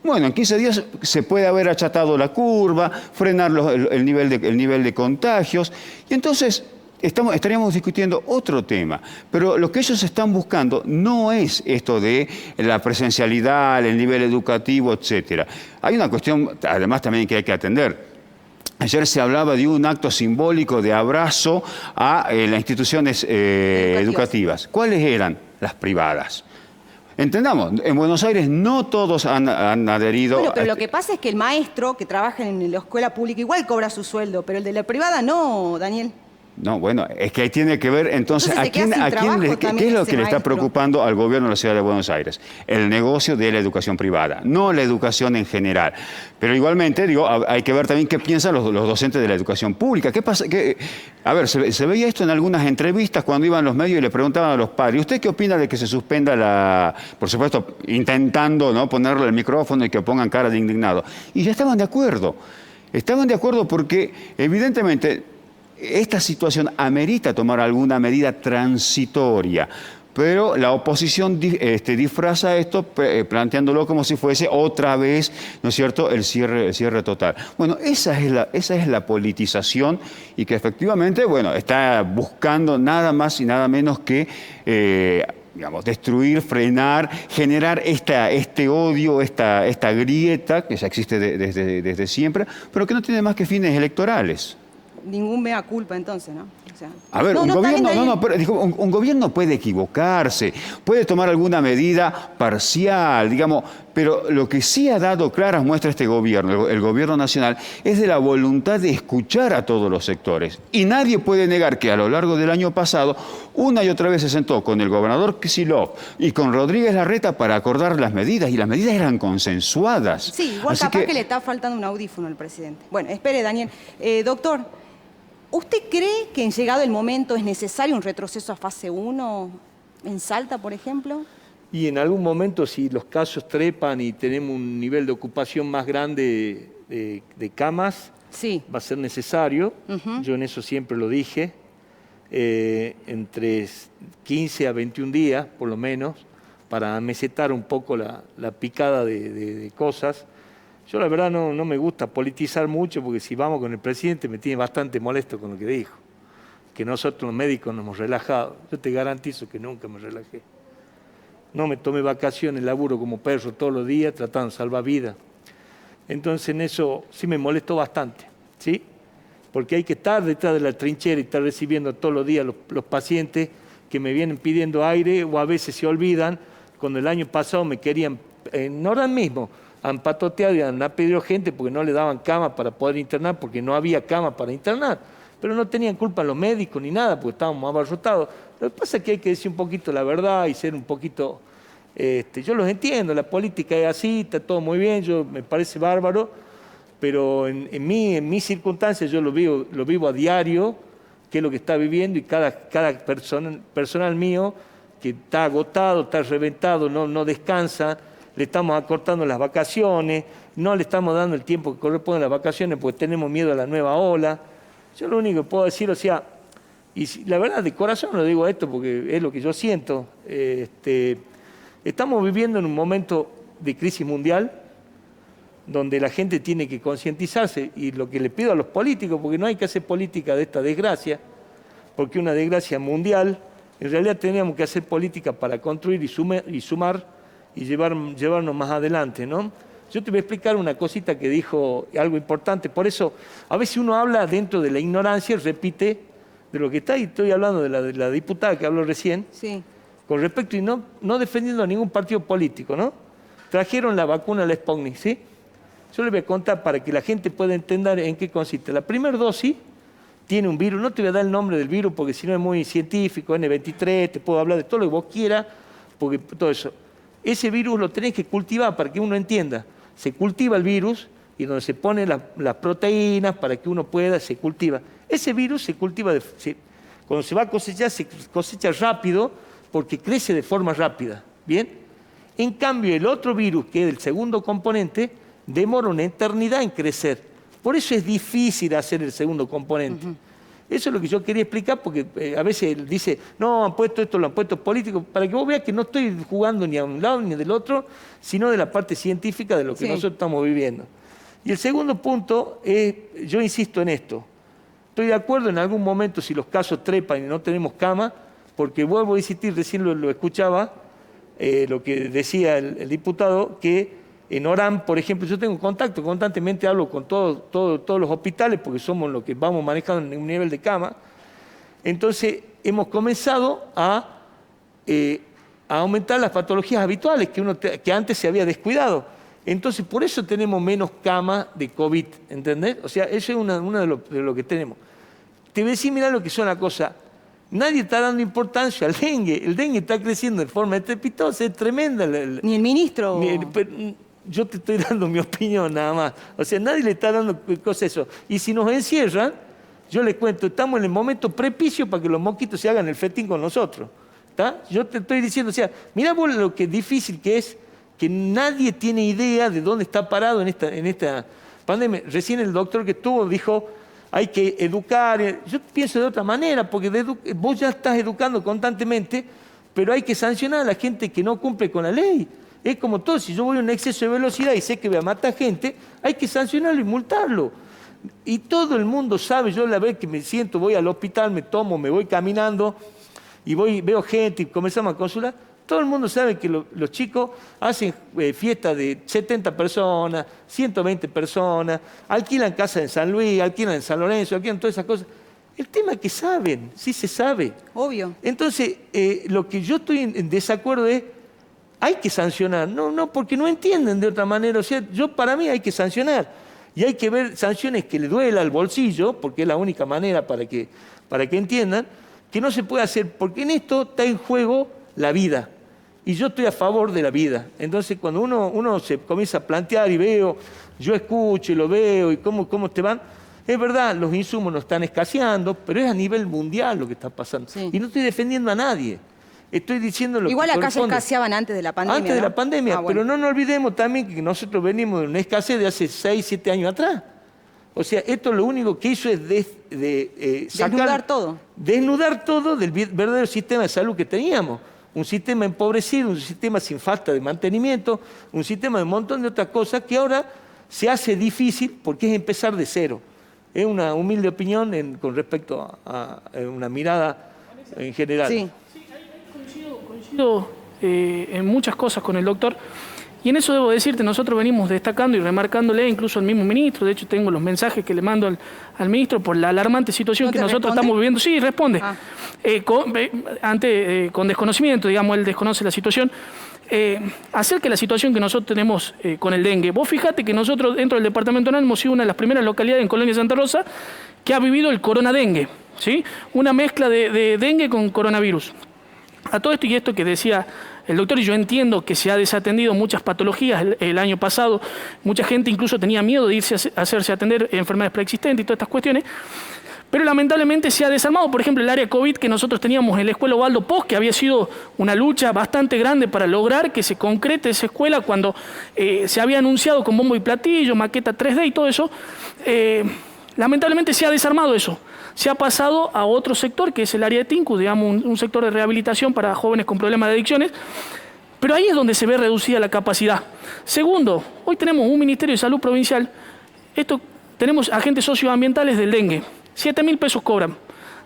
Bueno, en 15 días se puede haber achatado la curva, frenar el nivel de contagios, y entonces estaríamos discutiendo otro tema. Pero lo que ellos están buscando no es esto de la presencialidad, el nivel educativo, etc. Hay una cuestión, además, también que hay que atender. Ayer se hablaba de un acto simbólico de abrazo a las instituciones educativas. ¿Cuáles eran? Las privadas. Entendamos, en Buenos Aires no todos han adherido... Bueno, pero lo que pasa es que el maestro que trabaja en la escuela pública igual cobra su sueldo, pero el de la privada no, Daniel. No, bueno, es que ahí tiene que ver entonces ¿qué es lo que le está preocupando al gobierno de la Ciudad de Buenos Aires? El negocio de la educación privada, no la educación en general. Pero igualmente, digo, hay que ver también qué piensan los docentes de la educación pública. ¿Qué pasa? A ver, se veía esto en algunas entrevistas cuando iban los medios y le preguntaban a los padres, ¿usted qué opina de que se suspenda por supuesto, intentando, ¿no?, ponerle el micrófono y que pongan cara de indignado? Y ya estaban de acuerdo. Estaban de acuerdo porque, evidentemente, esta situación amerita tomar alguna medida transitoria, pero la oposición disfraza esto planteándolo como si fuese otra vez, ¿no es cierto?, el cierre total. Bueno, esa es la politización y que efectivamente, bueno, está buscando nada más y nada menos que... digamos, destruir, frenar, generar este odio, esta grieta que ya existe desde siempre, pero que no tiene más que fines electorales. Ningún mea culpa entonces, ¿no? O sea, a ver, un gobierno puede equivocarse, puede tomar alguna medida parcial, digamos, pero lo que sí ha dado claras muestras este gobierno, el gobierno nacional, es de la voluntad de escuchar a todos los sectores. Y nadie puede negar que a lo largo del año pasado, una y otra vez se sentó con el gobernador Kicillof y con Rodríguez Larreta para acordar las medidas, y las medidas eran consensuadas. Sí, igual capaz que le está faltando un audífono al presidente. Bueno, espere, Daniel. Doctor, ¿usted cree que en llegado el momento es necesario un retroceso a fase 1 en Salta, por ejemplo? Y en algún momento, si los casos trepan y tenemos un nivel de ocupación más grande de camas, sí, va a ser necesario. Yo en eso siempre lo dije, entre 15 a 21 días, por lo menos, para amesetar un poco la picada de cosas. Yo la verdad no me gusta politizar mucho, porque si vamos con el presidente me tiene bastante molesto con lo que dijo. Que nosotros los médicos nos hemos relajado. Yo te garantizo que nunca me relajé. No me tomé vacaciones, laburo como perro todos los días tratando de salvar vidas. Entonces en eso sí me molestó bastante, ¿sí? Porque hay que estar detrás de la trinchera y estar recibiendo todos los días los pacientes que me vienen pidiendo aire, o a veces se olvidan. Cuando el año pasado me querían, en Orán mismo, han patoteado y han pedido gente porque no le daban cama para poder internar, porque no había cama para internar. Pero no tenían culpa los médicos ni nada, porque estábamos abarrotados. Lo que pasa es que hay que decir un poquito la verdad y ser un poquito... yo los entiendo, la política es así, está todo muy bien, me parece bárbaro, pero en mis circunstancias yo lo vivo a diario, qué es lo que está viviendo, y cada personal mío que está agotado, está reventado, no descansa, le estamos acortando las vacaciones, no le estamos dando el tiempo que corresponde a las vacaciones porque tenemos miedo a la nueva ola. Yo lo único que puedo decir, o sea, y la verdad de corazón lo digo esto porque es lo que yo siento, estamos viviendo en un momento de crisis mundial donde la gente tiene que concientizarse, y lo que le pido a los políticos, porque no hay que hacer política de esta desgracia, porque una desgracia mundial, en realidad teníamos que hacer política para construir y sumar y llevarnos más adelante, ¿no? Yo te voy a explicar una cosita que dijo, algo importante. Por eso, a veces uno habla dentro de la ignorancia y repite de lo que está, y estoy hablando de la diputada que habló recién, sí, con respecto, y no defendiendo a ningún partido político, ¿no? Trajeron la vacuna, la Sputnik, ¿sí? Yo les voy a contar para que la gente pueda entender en qué consiste. La primera dosis tiene un virus, no te voy a dar el nombre del virus porque si no es muy científico, N23, te puedo hablar de todo lo que vos quieras, porque todo eso. Ese virus lo tenés que cultivar para que uno entienda. Se cultiva el virus y donde se ponen las proteínas para que uno pueda, se cultiva. Ese virus se cultiva, cuando se va a cosechar, se cosecha rápido porque crece de forma rápida. ¿Bien? En cambio, el otro virus, que es el segundo componente, demora una eternidad en crecer. Por eso es difícil hacer el segundo componente. Eso es lo que yo quería explicar, porque a veces él dice, no, han puesto esto, lo han puesto político, para que vos veas que no estoy jugando ni a un lado ni del otro, sino de la parte científica de lo que nosotros estamos viviendo. Y el segundo punto es, yo insisto en esto, estoy de acuerdo en algún momento si los casos trepan y no tenemos cama, porque vuelvo a insistir, recién lo escuchaba, lo que decía el diputado, que en Orán, por ejemplo, yo tengo contacto, constantemente hablo con todos los hospitales, porque somos los que vamos manejando en un nivel de cama. Entonces, hemos comenzado a aumentar las patologías habituales que antes se había descuidado. Entonces, por eso tenemos menos camas de COVID, ¿entendés? O sea, eso es uno de lo que tenemos. Te voy a decir, mirá lo que es una cosa. Nadie está dando importancia al dengue. El dengue está creciendo de forma estrepitosa, es tremenda. Ni el ministro. Yo te estoy dando mi opinión nada más. O sea, nadie le está dando cosas a eso. Y si nos encierran, yo les cuento, estamos en el momento propicio para que los mosquitos se hagan el festín con nosotros. ¿Está? Yo te estoy diciendo, o sea, mirá vos lo que difícil que es, que nadie tiene idea de dónde está parado en esta pandemia. Recién el doctor que estuvo dijo, hay que educar. Yo pienso de otra manera, porque vos ya estás educando constantemente, pero hay que sancionar a la gente que no cumple con la ley. Es como todo, si yo voy a un exceso de velocidad y sé que voy a matar gente, hay que sancionarlo y multarlo. Y todo el mundo sabe, yo la vez que me siento, voy al hospital, me voy caminando y veo gente y comenzamos a consultar, todo el mundo sabe que los chicos hacen fiestas de 70 personas, 120 personas, alquilan casa en San Luis, alquilan en San Lorenzo, alquilan todas esas cosas. El tema es que saben, sí se sabe. Obvio. Entonces, lo que yo estoy en desacuerdo es, hay que sancionar, no, porque no entienden de otra manera. O sea, para mí hay que sancionar. Y hay que ver sanciones que le duela al bolsillo, porque es la única manera para que entiendan, que no se puede hacer, porque en esto está en juego la vida. Y yo estoy a favor de la vida. Entonces, cuando uno se comienza a plantear y yo escucho y lo veo y cómo te van, es verdad, los insumos no están escaseando, pero es a nivel mundial lo que está pasando. Sí. Y no estoy defendiendo a nadie. Estoy diciendo lo Igual que acá se escaseaban antes de la pandemia. Antes de la pandemia, pero no nos olvidemos también que nosotros venimos de una escasez de hace 6, 7 años atrás. O sea, esto lo único que hizo es desnudar todo. Desnudar todo del verdadero sistema de salud que teníamos. Un sistema empobrecido, un sistema sin falta de mantenimiento, un sistema de un montón de otras cosas que ahora se hace difícil porque es empezar de cero. Es una humilde opinión con respecto a una mirada en general. Sí. Coincido en muchas cosas con el doctor, y en eso debo decirte, nosotros venimos destacando y remarcándole incluso al mismo ministro. De hecho tengo los mensajes que le mando al ministro por la alarmante situación que nosotros estamos viviendo. Sí, responde. Con desconocimiento, digamos, él desconoce la situación. Acerca de la situación que nosotros tenemos con el dengue. Vos fíjate que nosotros dentro del departamento nacional hemos sido una de las primeras localidades en Colonia Santa Rosa que ha vivido el coronadengue, ¿sí? Una mezcla de dengue con coronavirus. A todo esto y esto que decía el doctor, y yo entiendo que se ha desatendido muchas patologías el año pasado, mucha gente incluso tenía miedo de irse a hacerse atender enfermedades preexistentes y todas estas cuestiones, pero lamentablemente se ha desarmado, por ejemplo, el área COVID que nosotros teníamos en la escuela Osvaldo Poz, que había sido una lucha bastante grande para lograr que se concrete esa escuela cuando se había anunciado con bombo y platillo, maqueta 3D y todo eso. Lamentablemente se ha desarmado eso. Se ha pasado a otro sector, que es el área de TINCU, digamos, un sector de rehabilitación para jóvenes con problemas de adicciones, pero ahí es donde se ve reducida la capacidad. Segundo, hoy tenemos un Ministerio de Salud Provincial, tenemos agentes socioambientales del dengue, 7.000 pesos cobran.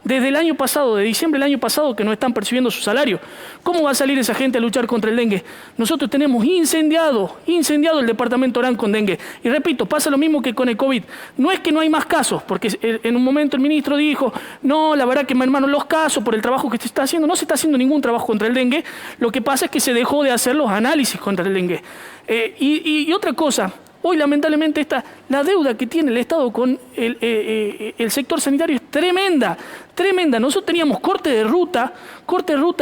Desde el año pasado, de diciembre del año pasado, que no están percibiendo su salario. ¿Cómo va a salir esa gente a luchar contra el dengue? Nosotros tenemos incendiado el departamento Orán con dengue. Y repito, pasa lo mismo que con el COVID. No es que no hay más casos, porque en un momento el ministro dijo, no, la verdad que me hermano los casos por el trabajo que se está haciendo. No se está haciendo ningún trabajo contra el dengue. Lo que pasa es que se dejó de hacer los análisis contra el dengue. Y otra cosa, Hoy, lamentablemente, la deuda que tiene el Estado con el sector sanitario es tremenda, tremenda. Nosotros teníamos corte de ruta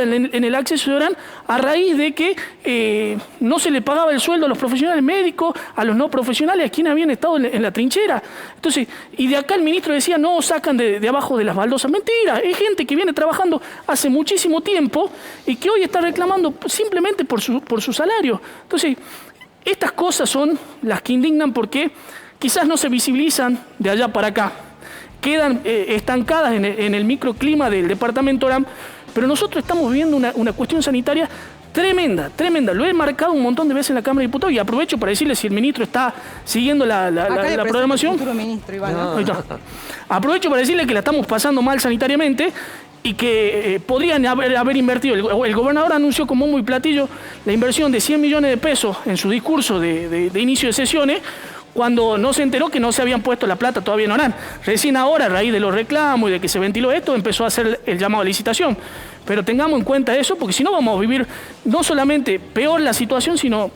en el acceso de Orán a raíz de que no se le pagaba el sueldo a los profesionales médicos, a los no profesionales, a quienes habían estado en la trinchera. Entonces, y de acá el ministro decía, no, sacan de abajo de las baldosas. Mentira, es gente que viene trabajando hace muchísimo tiempo y que hoy está reclamando simplemente por su salario. Entonces, estas cosas son las que indignan porque quizás no se visibilizan de allá para acá. Quedan estancadas en el microclima del departamento Orán, pero nosotros estamos viviendo una cuestión sanitaria tremenda, tremenda. Lo he marcado un montón de veces en la Cámara de Diputados y aprovecho para decirle si el ministro está siguiendo la programación. El futuro ministro, Iván, ¿no? Aprovecho para decirle que la estamos pasando mal sanitariamente y que podrían haber invertido. El gobernador anunció como muy platillo la inversión de 100 millones de pesos en su discurso de inicio de sesiones, cuando no se enteró que no se habían puesto la plata todavía en Orán. Recién ahora, a raíz de los reclamos y de que se ventiló esto, empezó a hacer el llamado a licitación. Pero tengamos en cuenta eso, porque si no vamos a vivir no solamente peor la situación, sino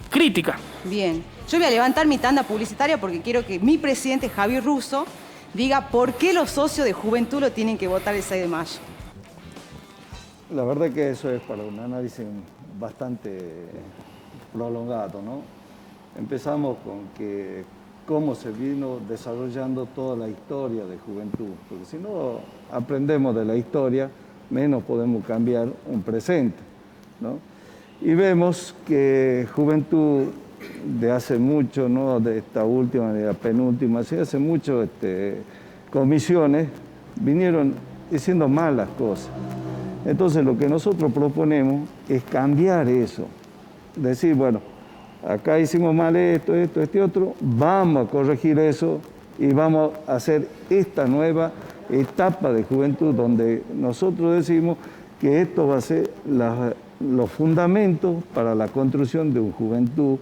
crítica. Bien. Yo voy a levantar mi tanda publicitaria porque quiero que mi presidente, Javier Russo, diga por qué los socios de Juventud lo tienen que votar el 6 de mayo. La verdad que eso es para un análisis bastante prolongado, ¿no? Empezamos con que cómo se vino desarrollando toda la historia de Juventud, porque si no aprendemos de la historia, menos podemos cambiar un presente, ¿no? Y vemos que Juventud de hace mucho, no de esta última ni de la penúltima, sí, hace mucho comisiones vinieron diciendo mal las cosas. Entonces lo que nosotros proponemos es cambiar eso, decir, bueno, acá hicimos mal esto, este otro, vamos a corregir eso y vamos a hacer esta nueva etapa de Juventud donde nosotros decimos que esto va a ser los fundamentos para la construcción de una juventud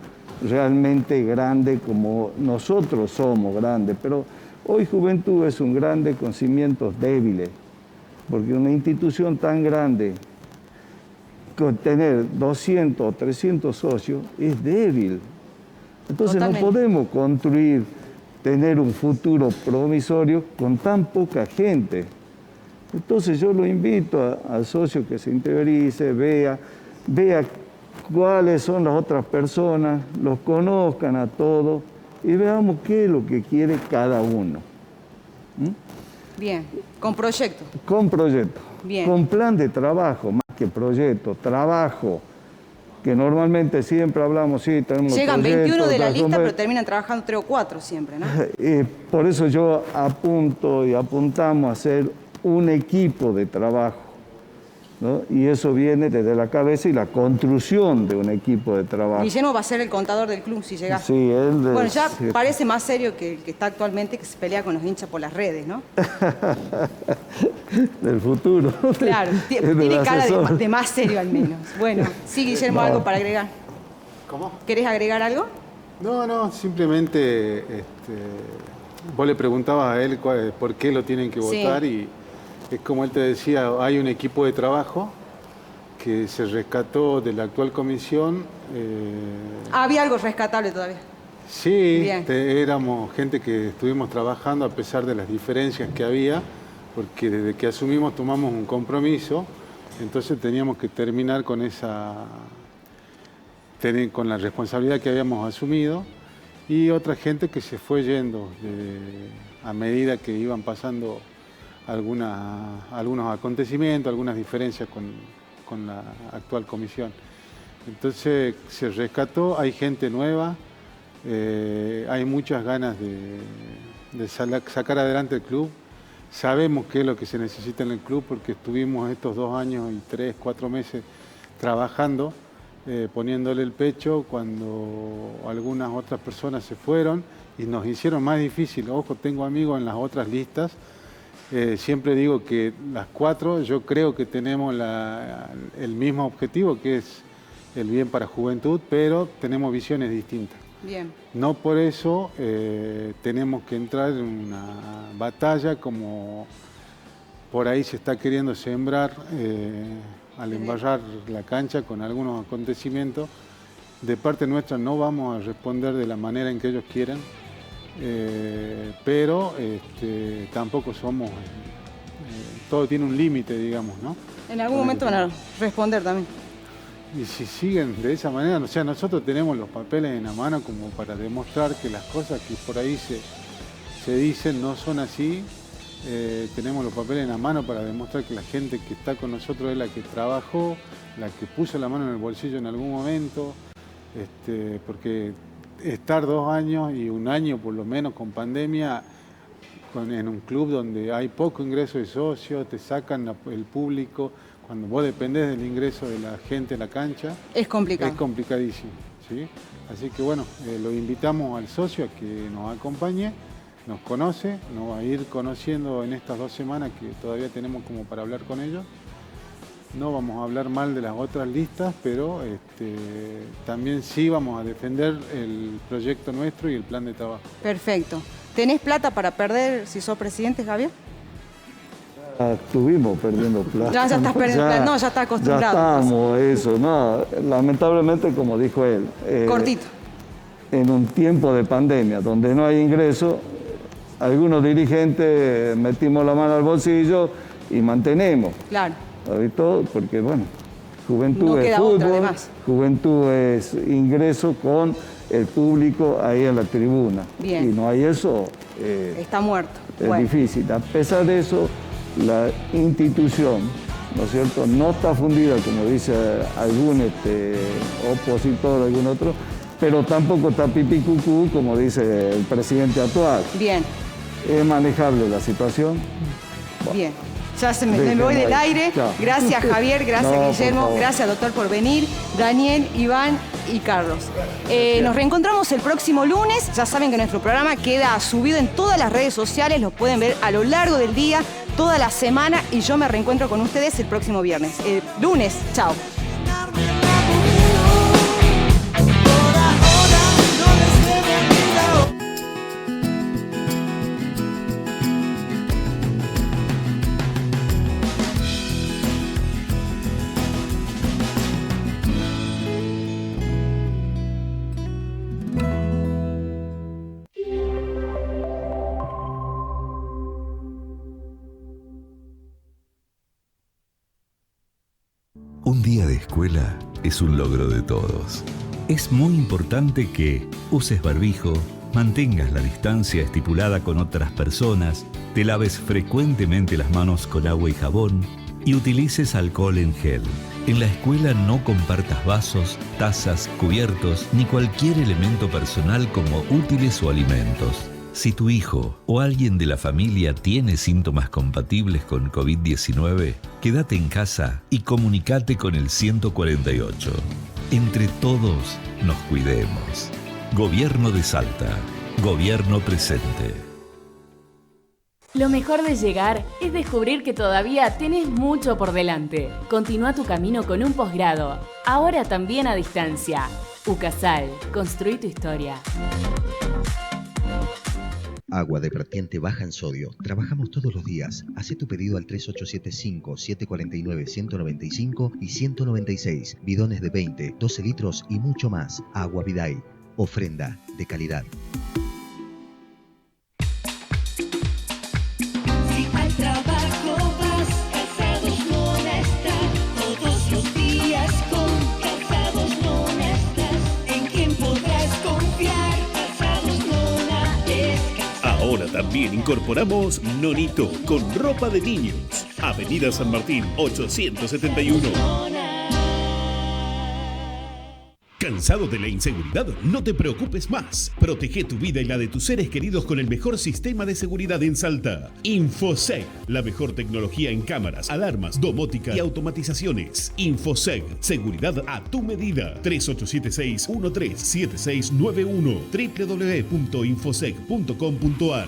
realmente grande como nosotros somos grandes. Pero hoy Juventud es un grande con cimientos débiles, porque una institución tan grande, con tener 200 o 300 socios, es débil. Entonces Totalmente. No podemos construir, tener un futuro promisorio con tan poca gente. Entonces yo lo invito al socio que se interiorice, vea cuáles son las otras personas, los conozcan a todos y veamos qué es lo que quiere cada uno. Bien, con proyecto. Con proyecto. Bien. Con plan de trabajo, más que proyecto, trabajo, que normalmente siempre hablamos, sí, tenemos Llegan proyectos, 21 de la lista, pero terminan trabajando 3 o 4 siempre, ¿no? Por eso yo apunto y apuntamos a hacer un equipo de trabajo, ¿no? Y eso viene desde la cabeza y la construcción de un equipo de trabajo. Guillermo va a ser el contador del club si llega. Sí, él bueno, ya parece más serio que el que está actualmente, que se pelea con los hinchas por las redes, ¿no? Del futuro. Claro, tiene cara de más serio al menos. Bueno, sí, Guillermo, no. ¿Algo para agregar? ¿Cómo? ¿Querés agregar algo? No, simplemente vos le preguntabas a él por qué lo tienen que votar, sí. Y es como él te decía, hay un equipo de trabajo que se rescató de la actual comisión. ¿Había algo rescatable todavía? Sí, éramos gente que estuvimos trabajando a pesar de las diferencias que había, porque desde que asumimos tomamos un compromiso, entonces teníamos que terminar con con la responsabilidad que habíamos asumido, y otra gente que se fue yendo a medida que iban pasando algunos acontecimientos, algunas diferencias con la actual comisión. Entonces se rescató, hay gente nueva, hay muchas ganas de sacar adelante el club. Sabemos qué es lo que se necesita en el club porque estuvimos estos 2 años y 3, 4 meses trabajando, poniéndole el pecho cuando algunas otras personas se fueron y nos hicieron más difícil. Ojo, tengo amigos en las otras listas. Siempre digo que las 4 yo creo que tenemos el mismo objetivo, que es el bien para Juventud, pero tenemos visiones distintas. Bien. No por eso tenemos que entrar en una batalla como por ahí se está queriendo sembrar al embarrar la cancha con algunos acontecimientos De parte nuestra no vamos a responder de la manera en que ellos quieran, pero tampoco somos... todo tiene un límite, digamos, ¿no? En algún momento van a responder también. Y si siguen de esa manera, o sea, nosotros tenemos los papeles en la mano como para demostrar que las cosas que por ahí se dicen no son así. Tenemos los papeles en la mano para demostrar que la gente que está con nosotros es la que trabajó, la que puso la mano en el bolsillo en algún momento, porque estar 2 años y 1 año por lo menos con pandemia en un club donde hay poco ingreso de socios, te sacan el público, cuando vos dependés del ingreso de la gente a la cancha. Es complicado. Es complicadísimo, ¿sí? Así que bueno, lo invitamos al socio a que nos acompañe, nos conoce, nos va a ir conociendo en estas 2 semanas que todavía tenemos como para hablar con ellos. No vamos a hablar mal de las otras listas, pero también sí vamos a defender el proyecto nuestro y el plan de trabajo. Perfecto. ¿Tenés plata para perder si sos presidente, Javier? Estuvimos perdiendo plata. Ya estás perdiendo plata. No, ya está acostumbrado. Ya estamos, eso. No, lamentablemente, como dijo él. Cortito. En un tiempo de pandemia, donde no hay ingreso, algunos dirigentes metimos la mano al bolsillo y mantenemos. Claro. Todo porque, bueno, juventud no es fútbol, otra, juventud es ingreso con el público ahí en la tribuna. Bien. Y no hay eso. Está muerto. Es difícil. A pesar de eso, la institución, ¿no es cierto?, no está fundida, como dice algún opositor o algún otro, pero tampoco está pipicucú, como dice el presidente actual. Bien. Es manejable la situación. Bien. Ya me voy del aire. Chao. Gracias, Javier. Gracias, Guillermo. Gracias, doctor, por venir. Daniel, Iván y Carlos. Nos reencontramos el próximo lunes. Ya saben que nuestro programa queda subido en todas las redes sociales. Lo pueden ver a lo largo del día, toda la semana. Y yo me reencuentro con ustedes el próximo viernes. Lunes. Chao. Un día de escuela es un logro de todos. Es muy importante que uses barbijo, mantengas la distancia estipulada con otras personas, te laves frecuentemente las manos con agua y jabón y utilices alcohol en gel. En la escuela no compartas vasos, tazas, cubiertos ni cualquier elemento personal como útiles o alimentos. Si tu hijo o alguien de la familia tiene síntomas compatibles con COVID-19, quédate en casa y comunicate con el 148. Entre todos nos cuidemos. Gobierno de Salta. Gobierno presente. Lo mejor de llegar es descubrir que todavía tenés mucho por delante. Continúa tu camino con un posgrado, ahora también a distancia. UCASAL, construí tu historia. Agua de vertiente baja en sodio. Trabajamos todos los días. Hacé tu pedido al 3875-749-195 y 196. Bidones de 20, 12 litros y mucho más. Agua Viday. Ofrenda de calidad. Si al trabajo vas, Calzados Nona está. Todos los días con Calzados Nona estás. En quien podrás confiar. Calzados Nona es. Ahora también incorporamos Nonito con ropa de niños. Avenida San Martín, 871. ¿Cansado de la inseguridad? No te preocupes más. Protege tu vida y la de tus seres queridos con el mejor sistema de seguridad en Salta. Infosec, la mejor tecnología en cámaras, alarmas, domótica y automatizaciones. Infosec, seguridad a tu medida. 3876-137691 www.infosec.com.ar